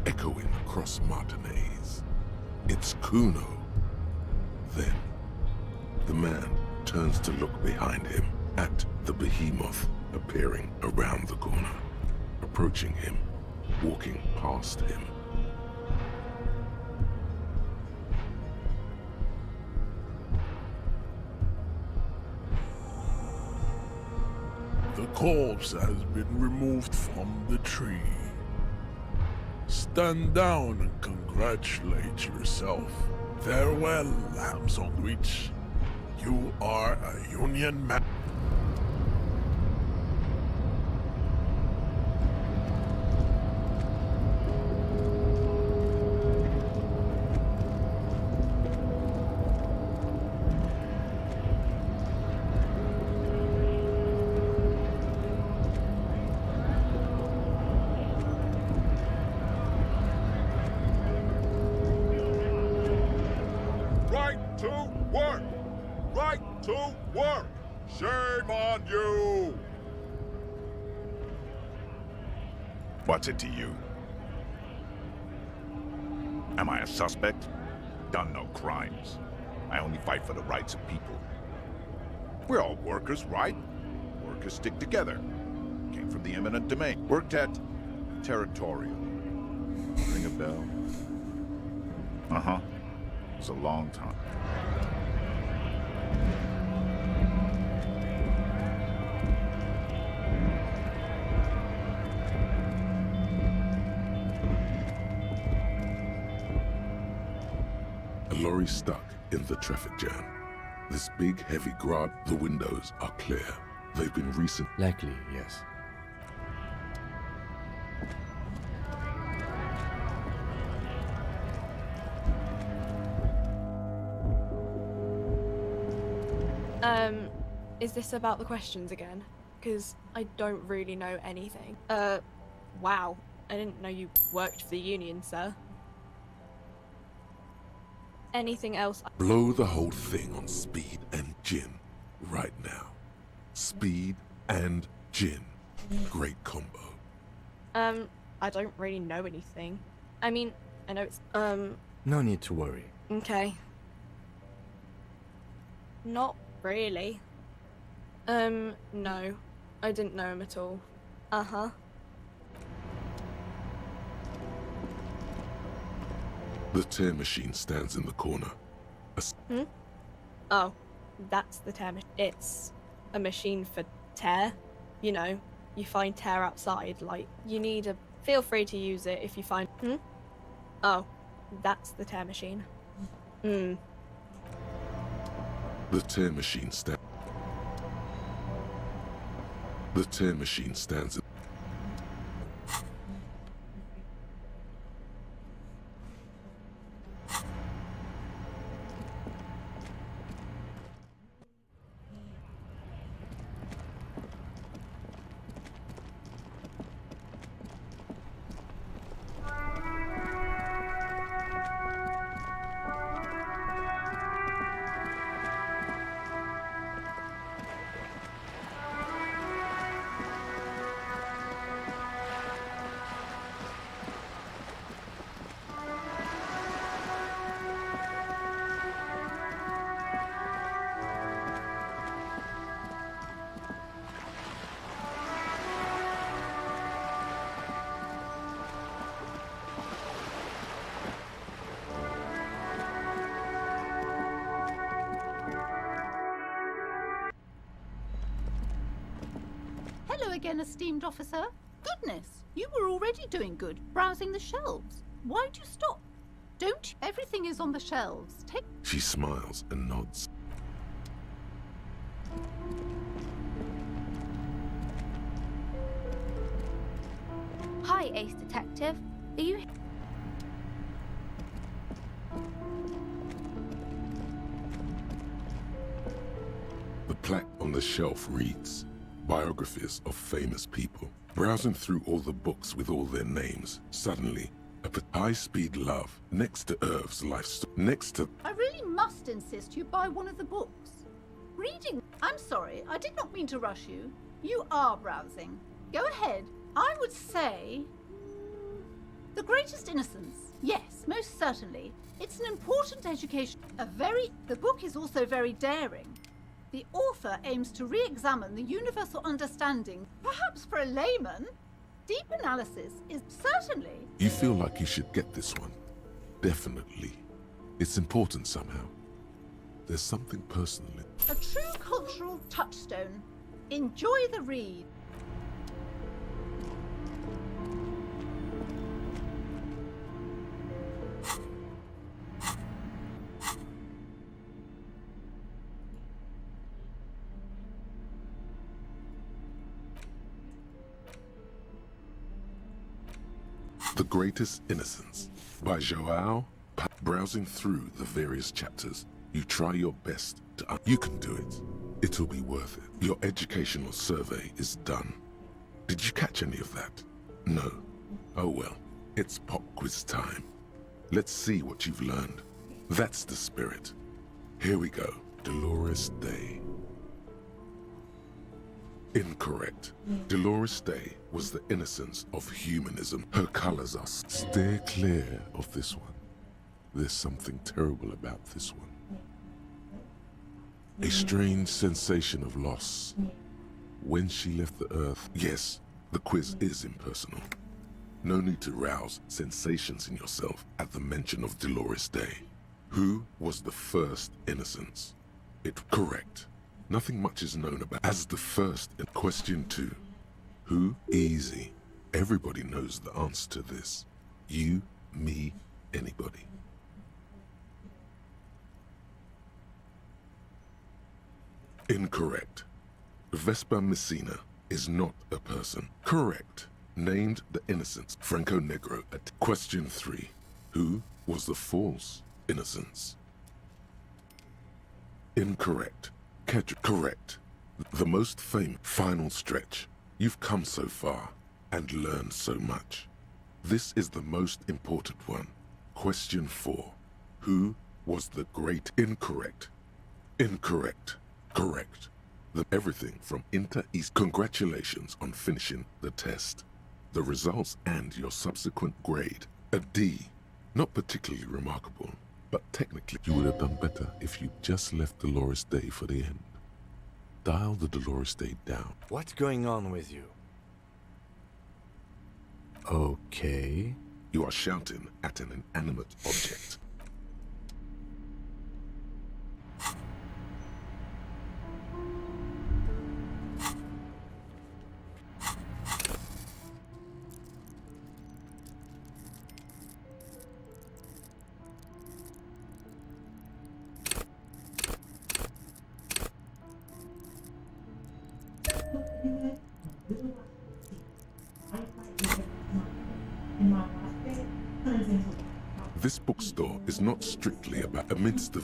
echoing across Martinez. It's Kuno. Then, the man turns to look behind him at the behemoth appearing around the corner, approaching him, walking past him. The corpse has been removed from the tree. Stand down and congratulate yourself. Farewell, ham sandwich. You are a Union man. Right to work! Right to work! Shame on you! What's it to you? Am I a suspect? Done no crimes. I only fight for the rights of people. We're all workers, right? Workers stick together. Came from the eminent domain. Worked at Territorial. Ring a bell? Uh-huh. It was a long time. A lorry stuck in the traffic jam. This big, heavy grad, the windows are clear. They've been recent. Likely, yes. Is this about the questions again? Because I don't really know anything. Wow. I didn't know you worked for the Union, sir. Anything else? Blow the whole thing on speed and gin right now. Speed and gin. Great combo. I don't really know anything. I mean, I know it's, No need to worry. okay. Not really. No. I didn't know him at all. Uh-huh. The tear machine stands in the corner. Hmm? Oh, that's the tear machine. It's a machine for tear. You know, you find tear outside, like, you need a... Feel free to use it if you find... Hmm? Oh, that's the tear machine. Hmm. The tear machine stands. The tear machine stands in... Hello again, esteemed officer. Goodness, you were already doing good, browsing the shelves. Why'd you stop? Don't you? Everything is on the shelves. Take... She smiles and nods. Hi, Ace Detective. Are you... The plaque on the shelf reads, biographies of famous people. Browsing through all the books with all their names, suddenly, a high-speed love next to Irv's life story. Next to... I really must insist you buy one of the books. Reading... I'm sorry, I did not mean to rush you. You are browsing. Go ahead. I would say... The Greatest Innocence. Yes, most certainly. It's an important education. The book is also very daring. The author aims to re-examine the universal understanding. Perhaps for a layman, deep analysis is certainly... You feel like you should get this one. Definitely. It's important somehow. There's something personal. A true cultural touchstone. Enjoy the read. The Greatest Innocence by Joao. Browsing through the various chapters, you try your best to... You can do it. It'll be worth it. Your educational survey is done. Did you catch any of that? No. Oh well, it's pop quiz time. Let's see what you've learned. That's the spirit. Here we go. Dolores Day. Incorrect. Dolores Day was the innocence of humanism. Her colors are... Steer clear of this one. There's something terrible about this one. A strange sensation of loss. When she left the earth... Yes, the quiz is impersonal. No need to rouse sensations in yourself at the mention of Dolores Day. Who was the first innocence? Correct. Nothing much is known about as the first in question 2. Who? Easy. Everybody knows the answer to this. You, me, anybody. Incorrect. Vespa Messina is not a person. Correct. Named the innocence. Franco Negro at question 3. Who was the false innocence? Incorrect. Correct. The most famous final stretch. You've come so far and learned so much. This is the most important one. Question 4. Who was the great... Incorrect. Incorrect. Correct. Everything from Inter-East. Congratulations on finishing the test. the results and your subsequent grade. A D. Not particularly remarkable, but technically you would have done better if you just left Dolores Day for the end. Dial the Dolores Day down. What's going on with you? Okay. You are shouting at an inanimate object. This bookstore is not strictly about amidst the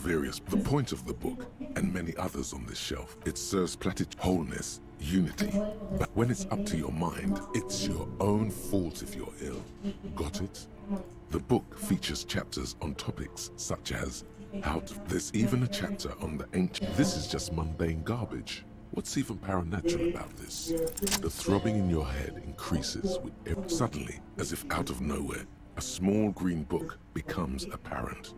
point of the book and many others on this shelf. It serves platitude, wholeness, unity. But when it's up to your mind, it's your own fault if you're ill. Got it? The book features chapters on topics such as there's even a chapter on the ancient. This is just mundane garbage. What's even paranatural about this? The throbbing in your head increases with suddenly, as if out of nowhere, a small green book becomes apparent.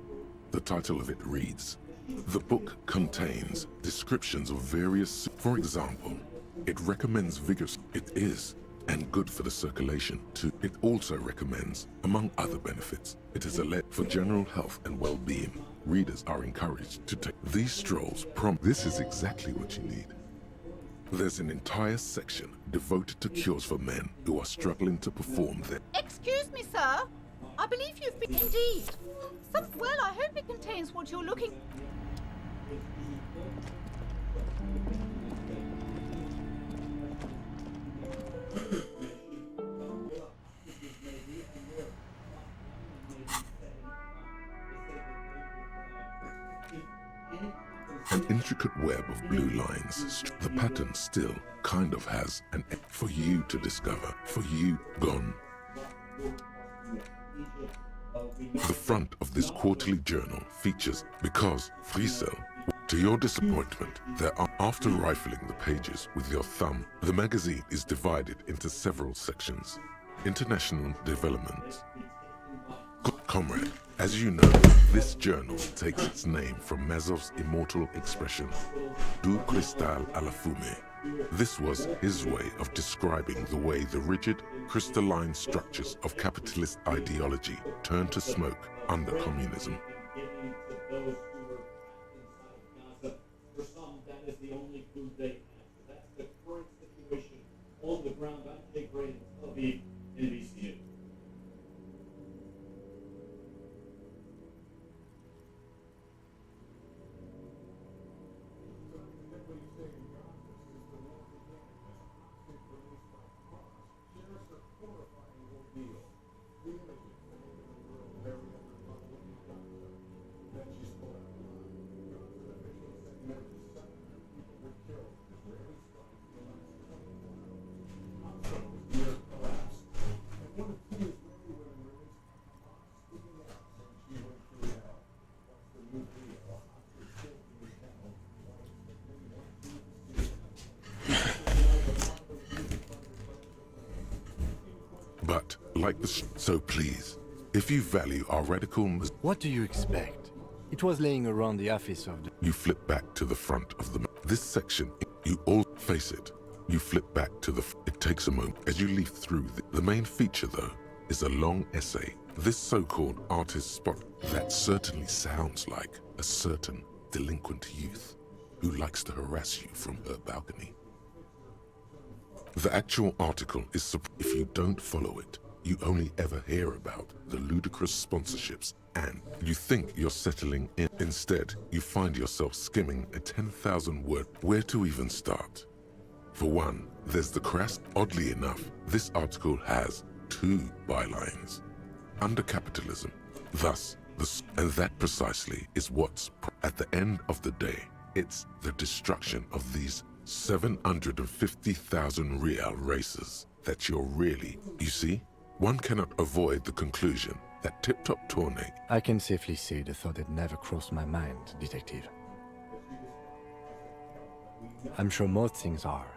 The title of it reads, the book contains descriptions of various, for example, it recommends vigorous, it is, and good for the circulation too. It also recommends, among other benefits, it is a for general health and well-being. Readers are encouraged to take these strolls this is exactly what you need. There's an entire section devoted to cures for men who are struggling to perform their... Excuse me, sir. I believe you've been indeed. Well, I hope it contains what you're looking... An intricate web of blue lines. The pattern still kind of has an for you to discover, for you gone. The front of this quarterly journal features, because free sale. To your disappointment, after rifling the pages with your thumb, the magazine is divided into several sections. International developments. Comrade, as you know, this journal takes its name from Mazov's immortal expression, Du cristal à la fumée. This was his way of describing the way the rigid, crystalline structures of capitalist ideology turned to smoke under communism. For some, that is the only food they have. That's the current situation on the ground. I'm Jake Braden of the NBC News. But, like the so please, if you value our radical... What do you expect? It was laying around the office of the... You flip back to the front of the... This section, you all face it. You flip back to the... It takes a moment. As you leaf through, the main feature, though, is a long essay. This so-called artist spot that certainly sounds like a certain delinquent youth who likes to harass you from her balcony. The actual article is, if you don't follow it, you only ever hear about the ludicrous sponsorships and you think you're settling in. Instead, you find yourself skimming a 10,000 word. Where to even start? For one, there's the crass. Oddly enough, this article has 2 bylines. Under capitalism, thus, and that precisely is what's, at the end of the day, it's the destruction of these 750,000 real races that you're really, you see? One cannot avoid the conclusion that Tip-Top Tourney... I can safely say the thought had never crossed my mind, Detective. I'm sure most things are.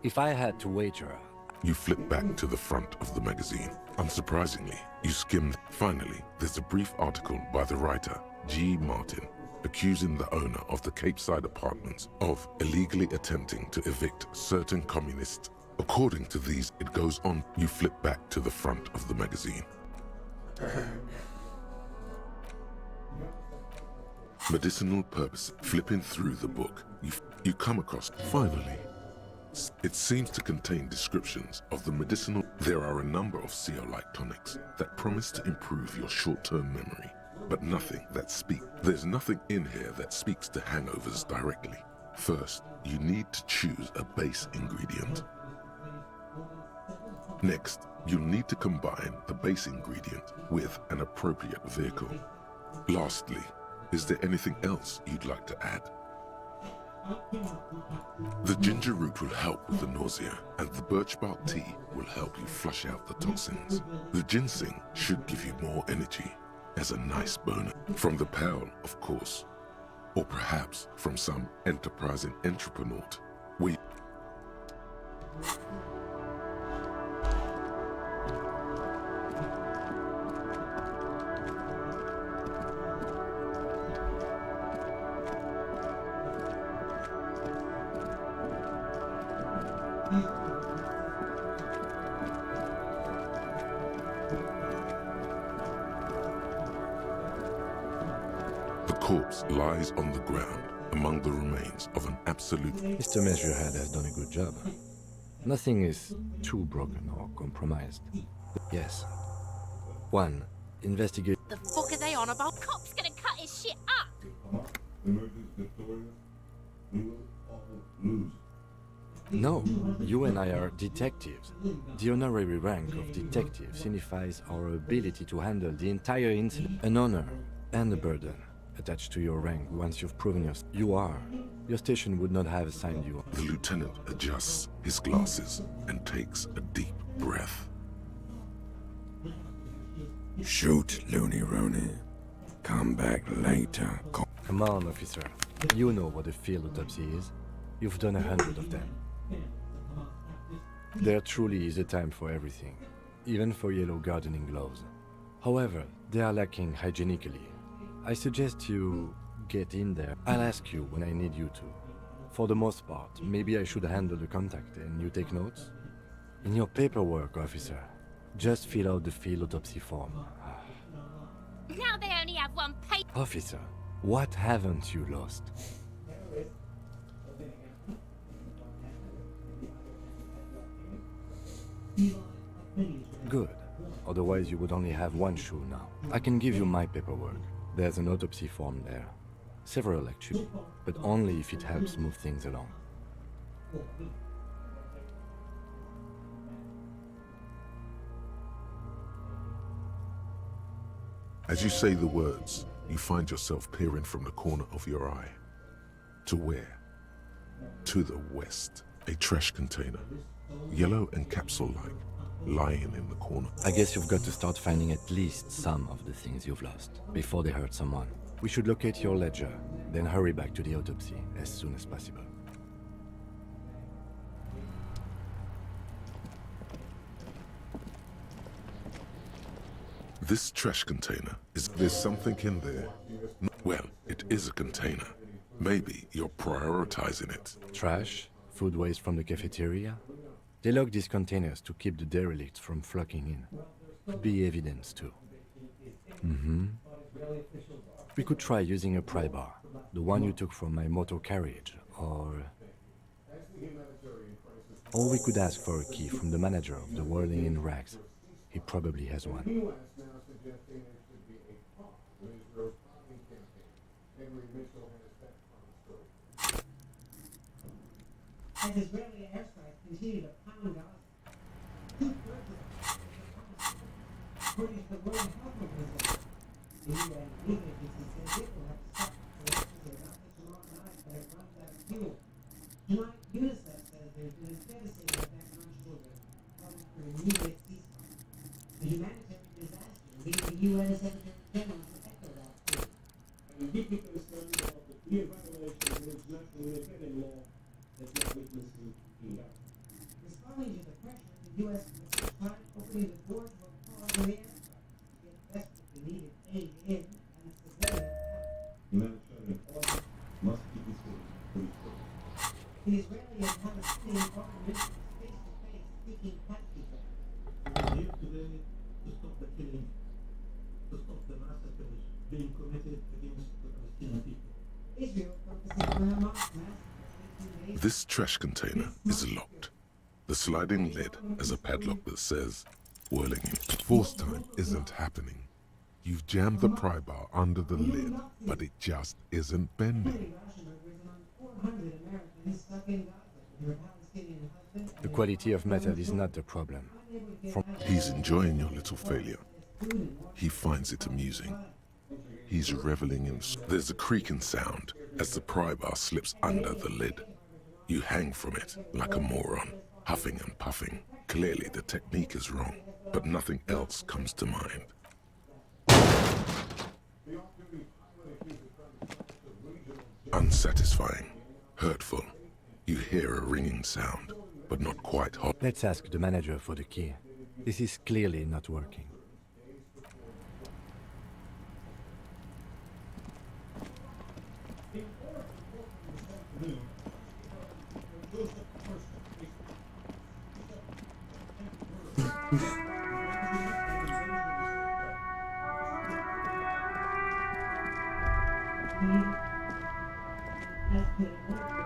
If I had to wager, You flip back to the front of the magazine. Unsurprisingly, you skim. Finally, there's a brief article by the writer, G. Martin, accusing the owner of the Capeside Apartments of illegally attempting to evict certain communists. According to these, it goes on. You flip back to the front of the magazine. Medicinal purpose. Flipping through the book, you come across, finally, it seems to contain descriptions of the medicinal. There are a number of CO-like tonics that promise to improve your short-term memory, but nothing that there's nothing in here that speaks to hangovers directly. First, you need to choose a base ingredient. Next, you'll need to combine the base ingredient with an appropriate vehicle. Lastly, is there anything else you'd like to add? The ginger root will help with the nausea, and the birch bark tea will help you flush out the toxins. The ginseng should give you more energy as a nice bonus. From the pearl, of course, or perhaps from some enterprising entrepreneur. The corpse lies on the ground among the remains of an absolute... Mr. Measurehead has done a good job. Nothing is too broken or compromised. Yes. 1. Investigate... The fuck are they on about? Cop's gonna cut his shit up! No, you and I are detectives. The honorary rank of detective signifies our ability to handle the entire incident. An honor and a burden attached to your rank once you've proven you are. Your station would not have assigned you. The lieutenant adjusts his glasses and takes a deep breath. Shoot, Looney Rooney. Come back later. Come on, officer. You know what a field autopsy is. You've done 100 of them. There truly is a time for everything, even for yellow gardening gloves. However, they are lacking hygienically. I suggest you get in there. I'll ask you when I need you to. For the most part, maybe I should handle the contact and you take notes? In your paperwork, officer, just fill out the field autopsy form. Now they only have one page. Officer, what haven't you lost? Good. Otherwise you would only have one shoe now. I can give you my paperwork. There's an autopsy form there. Several actually, but only if it helps move things along. As you say the words, you find yourself peering from the corner of your eye. To where? To the west. A trash container, yellow and capsule-like, lying in the corner. I guess you've got to start finding at least some of the things you've lost before they hurt someone. We should locate your ledger, then hurry back to the autopsy as soon as possible. This trash container there's something in there. Well, it is a container. Maybe you're prioritizing it. Trash? Food waste from the cafeteria? They lock these containers to keep the derelicts from flocking in. Could be evidence too. We could try using a pry bar, the one you took from my motor carriage, or we could ask for a key from the manager of the Whirling in Rags. He probably has one. As Israeli airstrikes continue to pound Gaza, 2/3 of the according to the World Health Organization. The UN Relief Agency says it will have to stop collections of rockets tomorrow night that have run out of fuel. Tonight, UNICEF says there's been a devastating effect on children, calling for immediate ceasefire. The humanitarian disaster leading the UN Secretary General to echo that plea. I'm deeply concerned about the clear violation of international humanitarian law that we are witnessing in Gaza. Responding to the pressure, the U.S. tried opening the door to a pause in the air strike. It desperately needed aid in and civilian help. Humanitarian order must be considered pretty quick. The Israeli and Palestinian governments face-to-face speaking past each other. We're here today to stop the killing, to stop the massacres being committed against the Palestinian people. Israel focuses on Hamas massacre. This trash container is locked. The sliding lid has a padlock that says, whirling in. Force time isn't happening. You've jammed the pry bar under the lid, but it just isn't bending. The quality of metal is not the problem. He's enjoying your little failure. He finds it amusing. He's reveling in... There's a creaking sound as the pry bar slips under the lid. You hang from it like a moron, huffing and puffing. Clearly the technique is wrong, but nothing else comes to mind. Unsatisfying, hurtful. You hear a ringing sound, but not quite hot. Let's ask the manager for the key. This is clearly not working.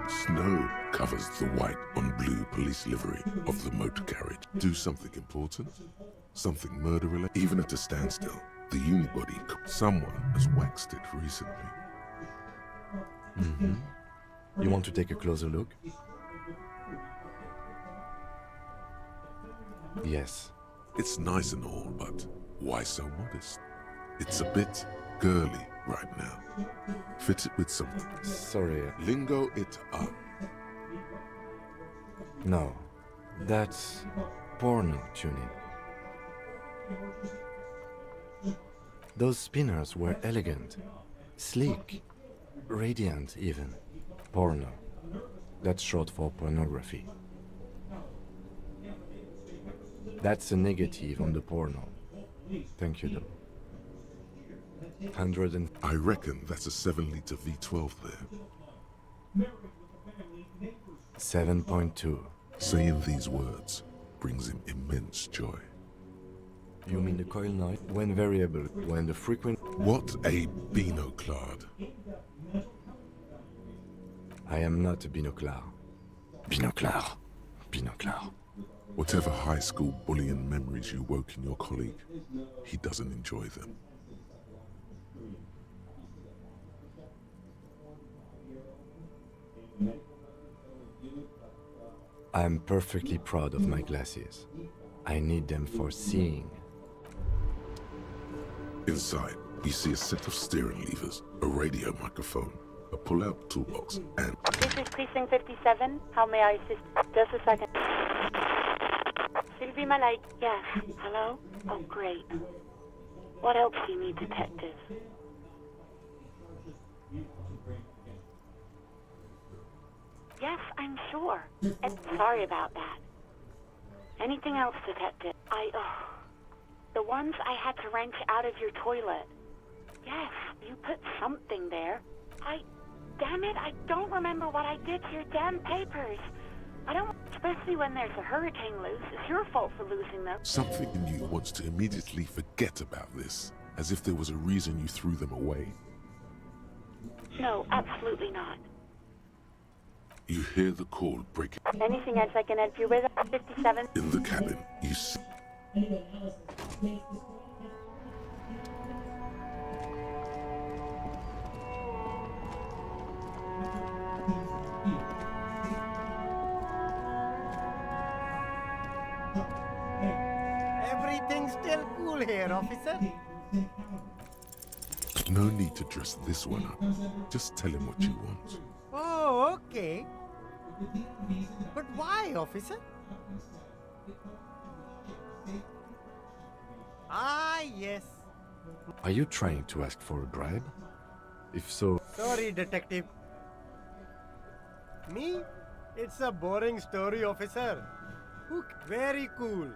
Snow covers the white on blue police livery of the motor carriage. Do something important, something murder-related. Even at a standstill, the unibody, someone has waxed it recently. You want to take a closer look? Yes. It's nice and all, but why so modest? It's a bit girly right now. Fit it with some... Sorry. Lingo it up. No. That's porno tuning. Those spinners were elegant, sleek, radiant even. Porno. That's short for pornography. That's a negative on the porno. Thank you, though. 100 and... I reckon that's a 7-liter V12 there. 7.2. Saying these words brings him immense joy. You mean the coil noise? When variable, when the frequency... What a binoclard. I am not a binoclar. Binoclar. Binoclar. Whatever high school bullying memories you woke in your colleague, he doesn't enjoy them. I'm perfectly proud of my glasses. I need them for seeing. Inside, you see a set of steering levers, a radio microphone, a pull-out toolbox, and... This is Precinct 57. How may I assist? Just a second. Sylvie Malay. Yes. Hello? Oh, great. What else do you need, Detective? Yes, I'm sure. And sorry about that. Anything else, Detective? The ones I had to wrench out of your toilet. Yes, you put something there. Damn it, I don't remember what I did to your damn papers. I don't, especially when there's a hurricane loose. It's your fault for losing them. Something in you wants to immediately forget about this, as if there was a reason you threw them away. No, absolutely not. You hear the call breaking. Anything else I can help you with? 57? In the cabin, you see... Everything's still cool here, officer. No need to dress this one up. Just tell him what you want. Oh, okay. But why, officer? Ah, yes. Are you trying to ask for a bribe? If so... Sorry, detective. Me? It's a boring story, officer. Very cool.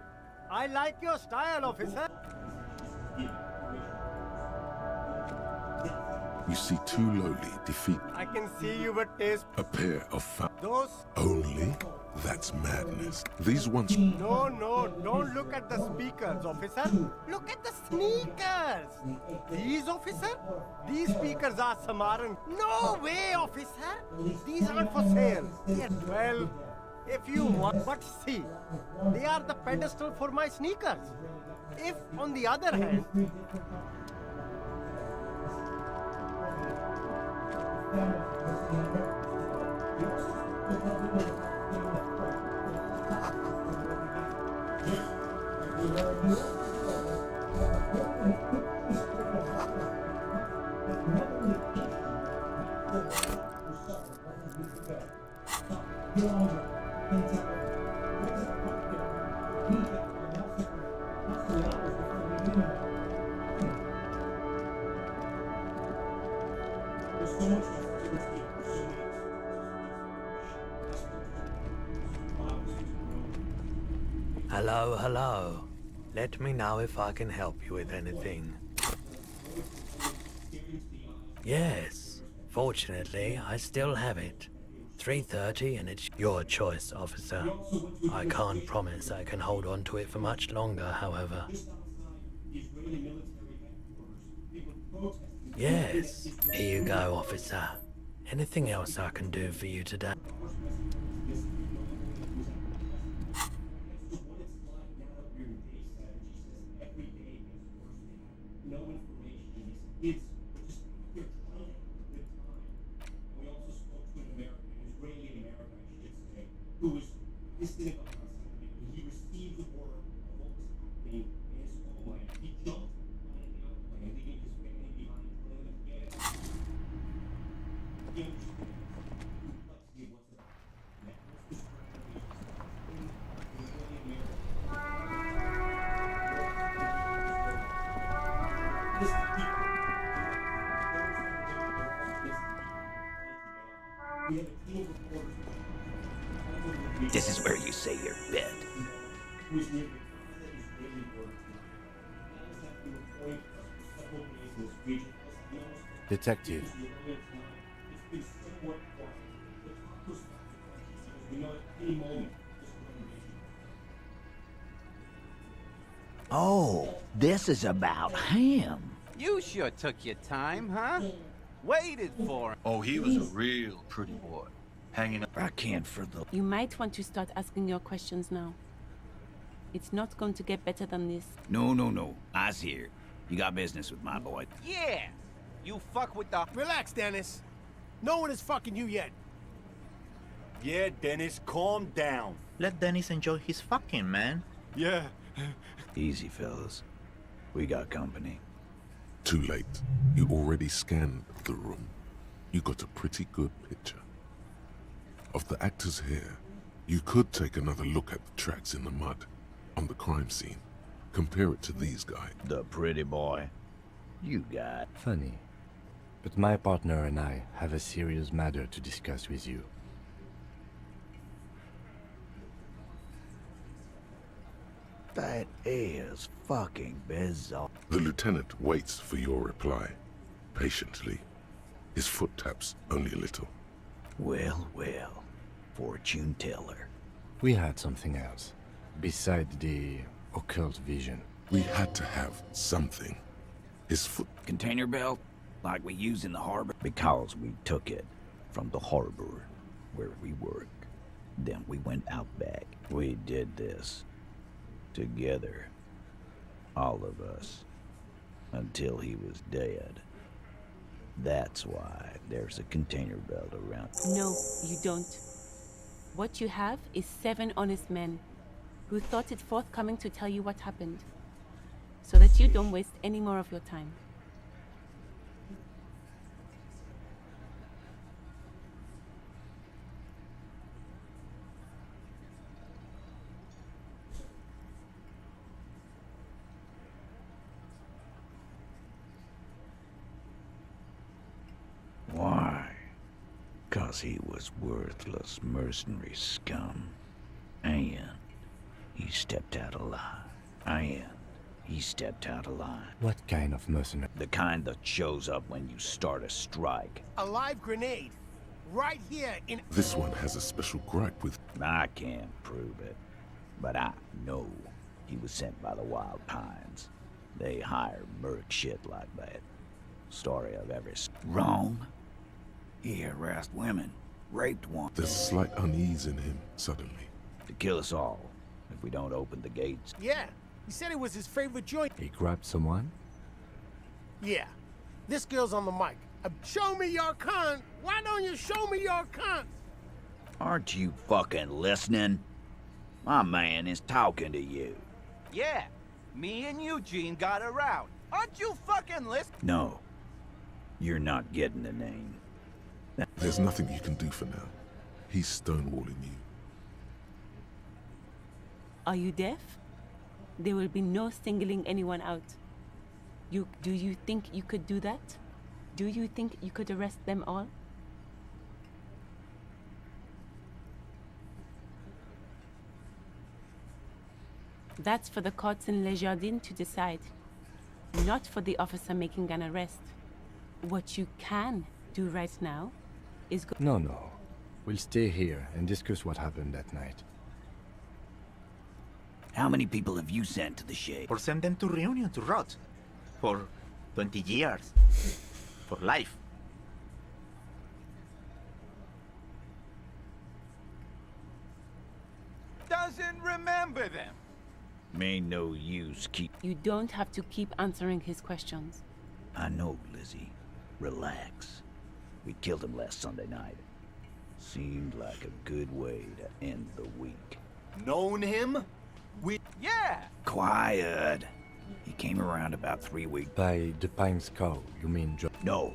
I like your style, officer. You see two lowly defeat I can see you were taste a pair of those. only? That's madness. These ones No, don't look at the speakers, officer. Look at the sneakers. These, officer? These speakers are Samaran. No way, officer. These aren't for sale. Yes, well, if you want. But see, they are the pedestal for my sneakers. If, on the other hand, Hello, hello. Let me know if I can help you with anything. Yes, fortunately, I still have it. 3:30 and it's your choice, officer. I can't promise I can hold on to it for much longer, however. Yes, here you go, officer. Anything else I can do for you today? This is where you say your bed. Detective. Oh, this is about him. You sure took your time, huh? Waited for him. Oh, he was a real pretty boy. Hanging up. I can't for the... You might want to start asking your questions now. It's not going to get better than this. No. I's here. You got business with my boy. Yeah! You fuck with the... Relax, Dennis. No one is fucking you yet. Yeah, Dennis, calm down. Let Dennis enjoy his fucking, man. Yeah. Easy, fellas. We got company. Too late. You already scanned the room. You got a pretty good picture of the actor's hair. You could take another look at the tracks in the mud on the crime scene. Compare it to these guys. The pretty boy. You got... Funny. But my partner and I have a serious matter to discuss with you. That is fucking bizarre. The lieutenant waits for your reply, patiently. His foot taps only a little. Well. Fortune teller. We had something else. Besides the occult vision. We had to have something. His foot... Container belt? Like we use in the harbor? Because we took it from the harbor where we work. Then we went out back. We did this. Together. All of us. Until he was dead. That's why there's a container belt around. No, you don't. What you have is 7 honest men who thought it forthcoming to tell you what happened, so that you don't waste any more of your time. Why? 'Cause he was worthless mercenary scum. And He stepped out alive. He stepped out alive. What kind of mercenary? The kind that shows up when you start a strike. A live grenade. Right here in... This one has a special gripe with... I can't prove it, but I know he was sent by the Wild Pines. They hire merc shit like that. Story I've ever seen. Wrong? He harassed women, raped one. There's slight unease in him, suddenly. To kill us all, if we don't open the gates. Yeah, he said it was his favorite joint. He grabbed someone? Yeah, this girl's on the mic. Show me your cunt! Why don't you show me your cunt? Aren't you fucking listening? My man is talking to you. Yeah, me and Eugene got around. Aren't you fucking listening? No, you're not getting the name. There's nothing you can do for now. He's stonewalling you. Are you deaf? There will be no singling anyone out. Do you think you could do that? Do you think you could arrest them all? That's for the courts in Les Jardins to decide, not for the officer making an arrest. What you can do right now is go— No. We'll stay here and discuss what happened that night. How many people have you sent to the shade? Or send them to Reunion to rot. For 20 years. For life. Doesn't remember them. Ain't no use keep... You don't have to keep answering his questions. I know, Lizzie. Relax. We killed him last Sunday night. Seemed like a good way to end the week. Known him? Yeah! Quiet. He came around about 3 weeks... By the Pines cow, you mean No.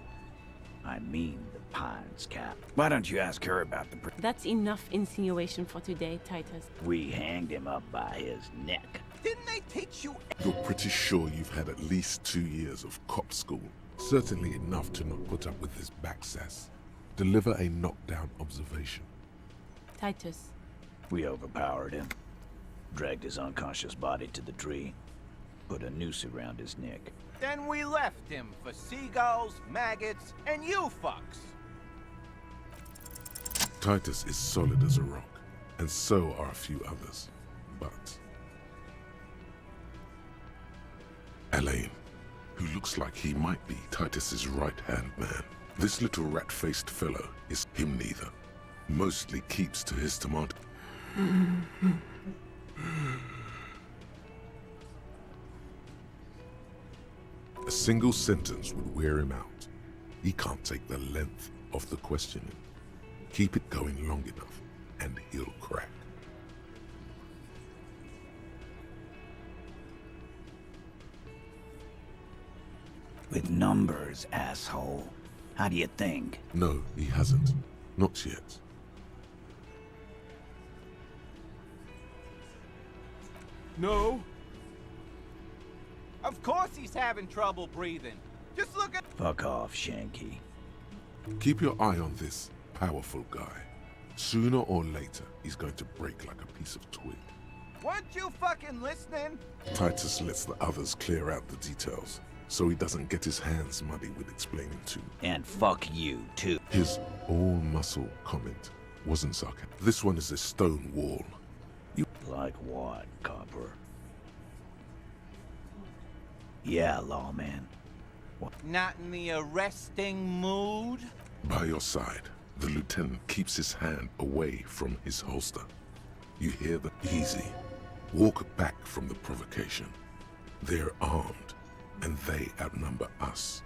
I mean the Pines Cap. Why don't you ask her about the... That's enough insinuation for today, Titus. We hanged him up by his neck. Didn't they teach you... You're pretty sure you've had at least 2 years of cop school. Certainly enough to not put up with this backsass. Deliver a knockdown observation. Titus. We overpowered him. Dragged his unconscious body to the tree. Put a noose around his neck. Then we left him for seagulls, maggots, and you fucks. Titus is solid as a rock, and so are a few others. But Elaine, who looks like he might be Titus's right-hand man. This little rat-faced fellow is him neither. Mostly keeps to his tomato. A single sentence would wear him out. He can't take the length of the questioning. Keep it going long enough, and he'll crack. With numbers, asshole. How do you think? No, he hasn't. Not yet. No. Of course he's having trouble breathing. Just look at... Fuck off, Shanky. Keep your eye on this powerful guy. Sooner or later, he's going to break like a piece of twig. Weren't you fucking listening? Titus lets the others clear out the details, so he doesn't get his hands muddy with explaining too. And fuck you, too. His all-muscle comment wasn't sarcastic. This one is a stone wall. Like what, copper? Yeah, lawman. What? Not in the arresting mood? By your side, the lieutenant keeps his hand away from his holster. You hear the easy. Walk back from the provocation. They're armed, and they outnumber us.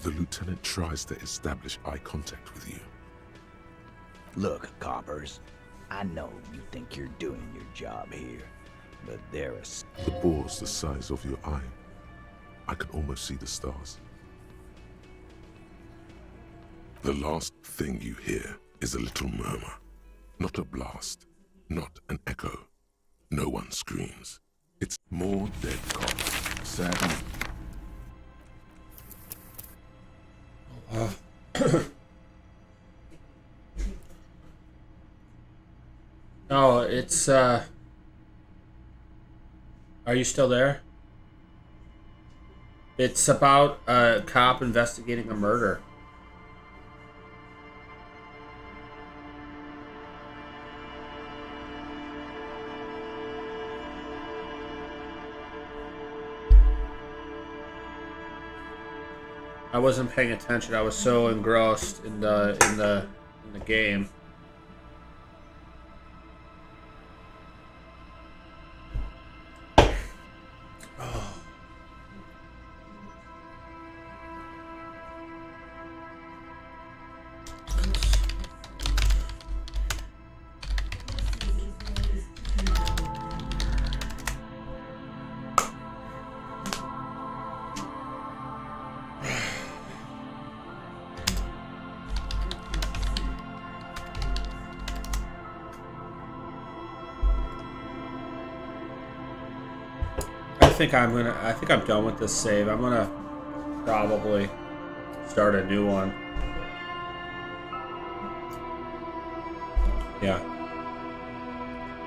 The lieutenant tries to establish eye contact with you. Look, coppers. I know you think you're doing your job here, but there is... The bore's the size of your eye. I can almost see the stars. The last thing you hear is a little murmur. Not a blast, not an echo. No one screams. It's more dead cops. Sadly. Oh, it's Are you still there? It's about a cop investigating a murder. I wasn't paying attention. I was so engrossed in the game. I think I'm done with this save. I'm gonna probably start a new one. Yeah.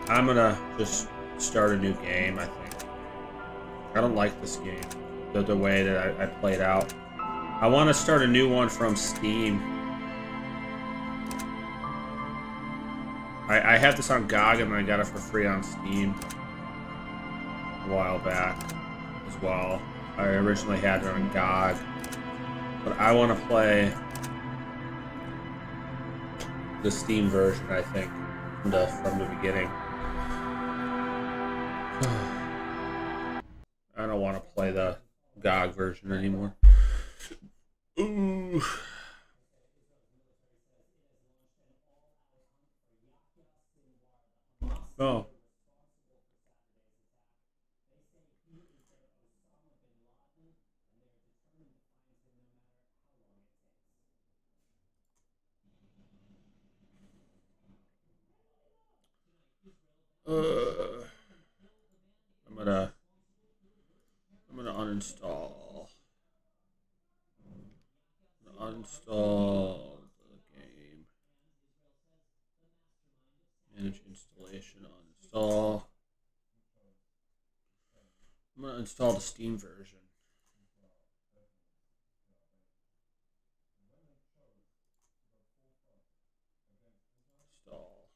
I'm gonna just start a new game, I think. I don't like this game. The way that I played out. I want to start a new one from Steam. I had this on GOG and I got it for free on Steam a while back as well. I originally had it on GOG, but I want to play the Steam version, I think, from the beginning. I don't want to play the GOG version anymore. Ooh. Oh. I'm gonna uninstall. Uninstall the game. Manage installation. Uninstall. I'm gonna install the Steam version. Install.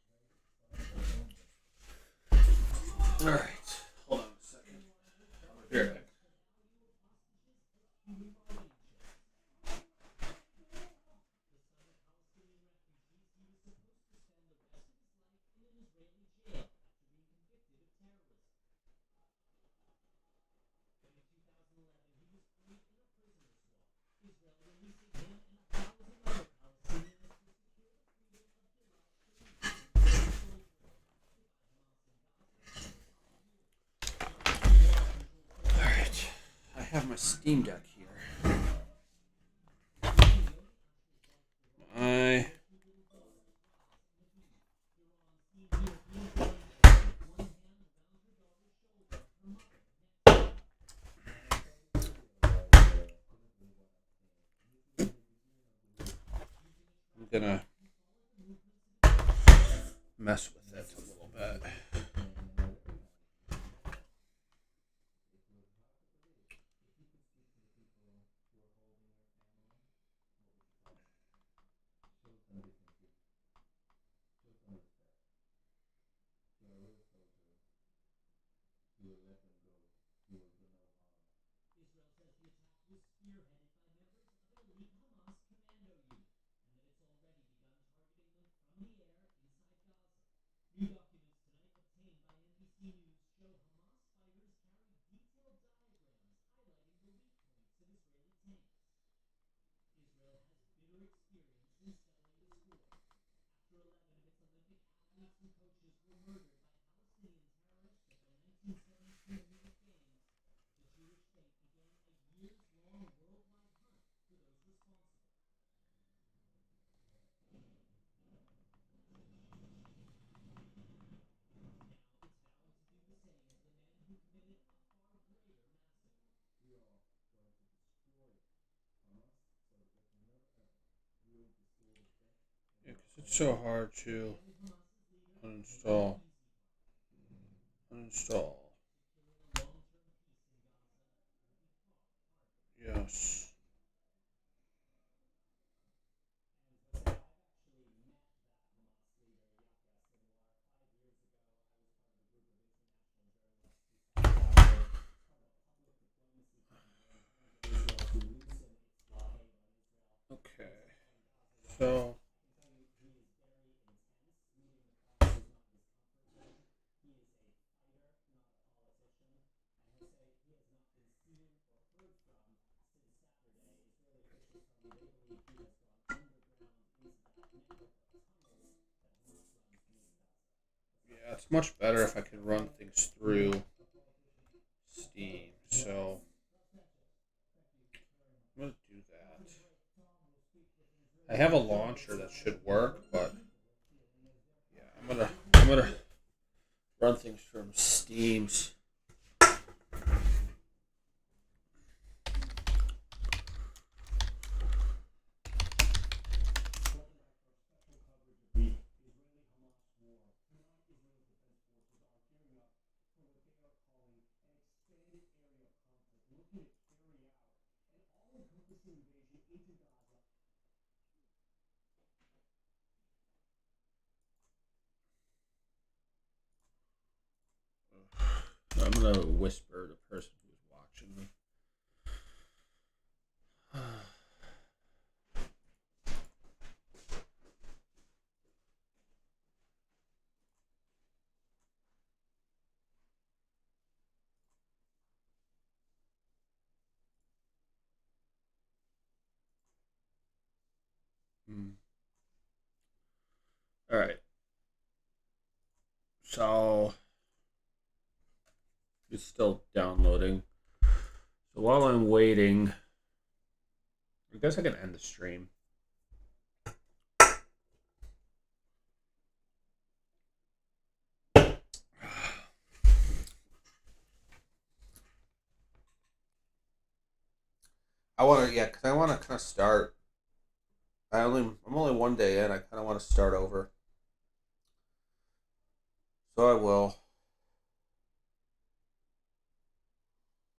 All right. Hold on a second. I'll be right back. Alright, I have my Steam Deck here. I'm gonna mess with it a little bit. Yeah, because it's so hard to uninstall. Uninstall. Yes. Okay. So. Yeah, it's much better if I can run things through Steam. So I'm gonna do that. I have a launcher that should work, but yeah, I'm gonna run things from Steam's. I'm gonna whisper the person who's watching me. All right. So it's still downloading. So while I'm waiting, I guess I can end the stream. Because I want to kind of start. I'm only one day in. I kind of want to start over. So I will.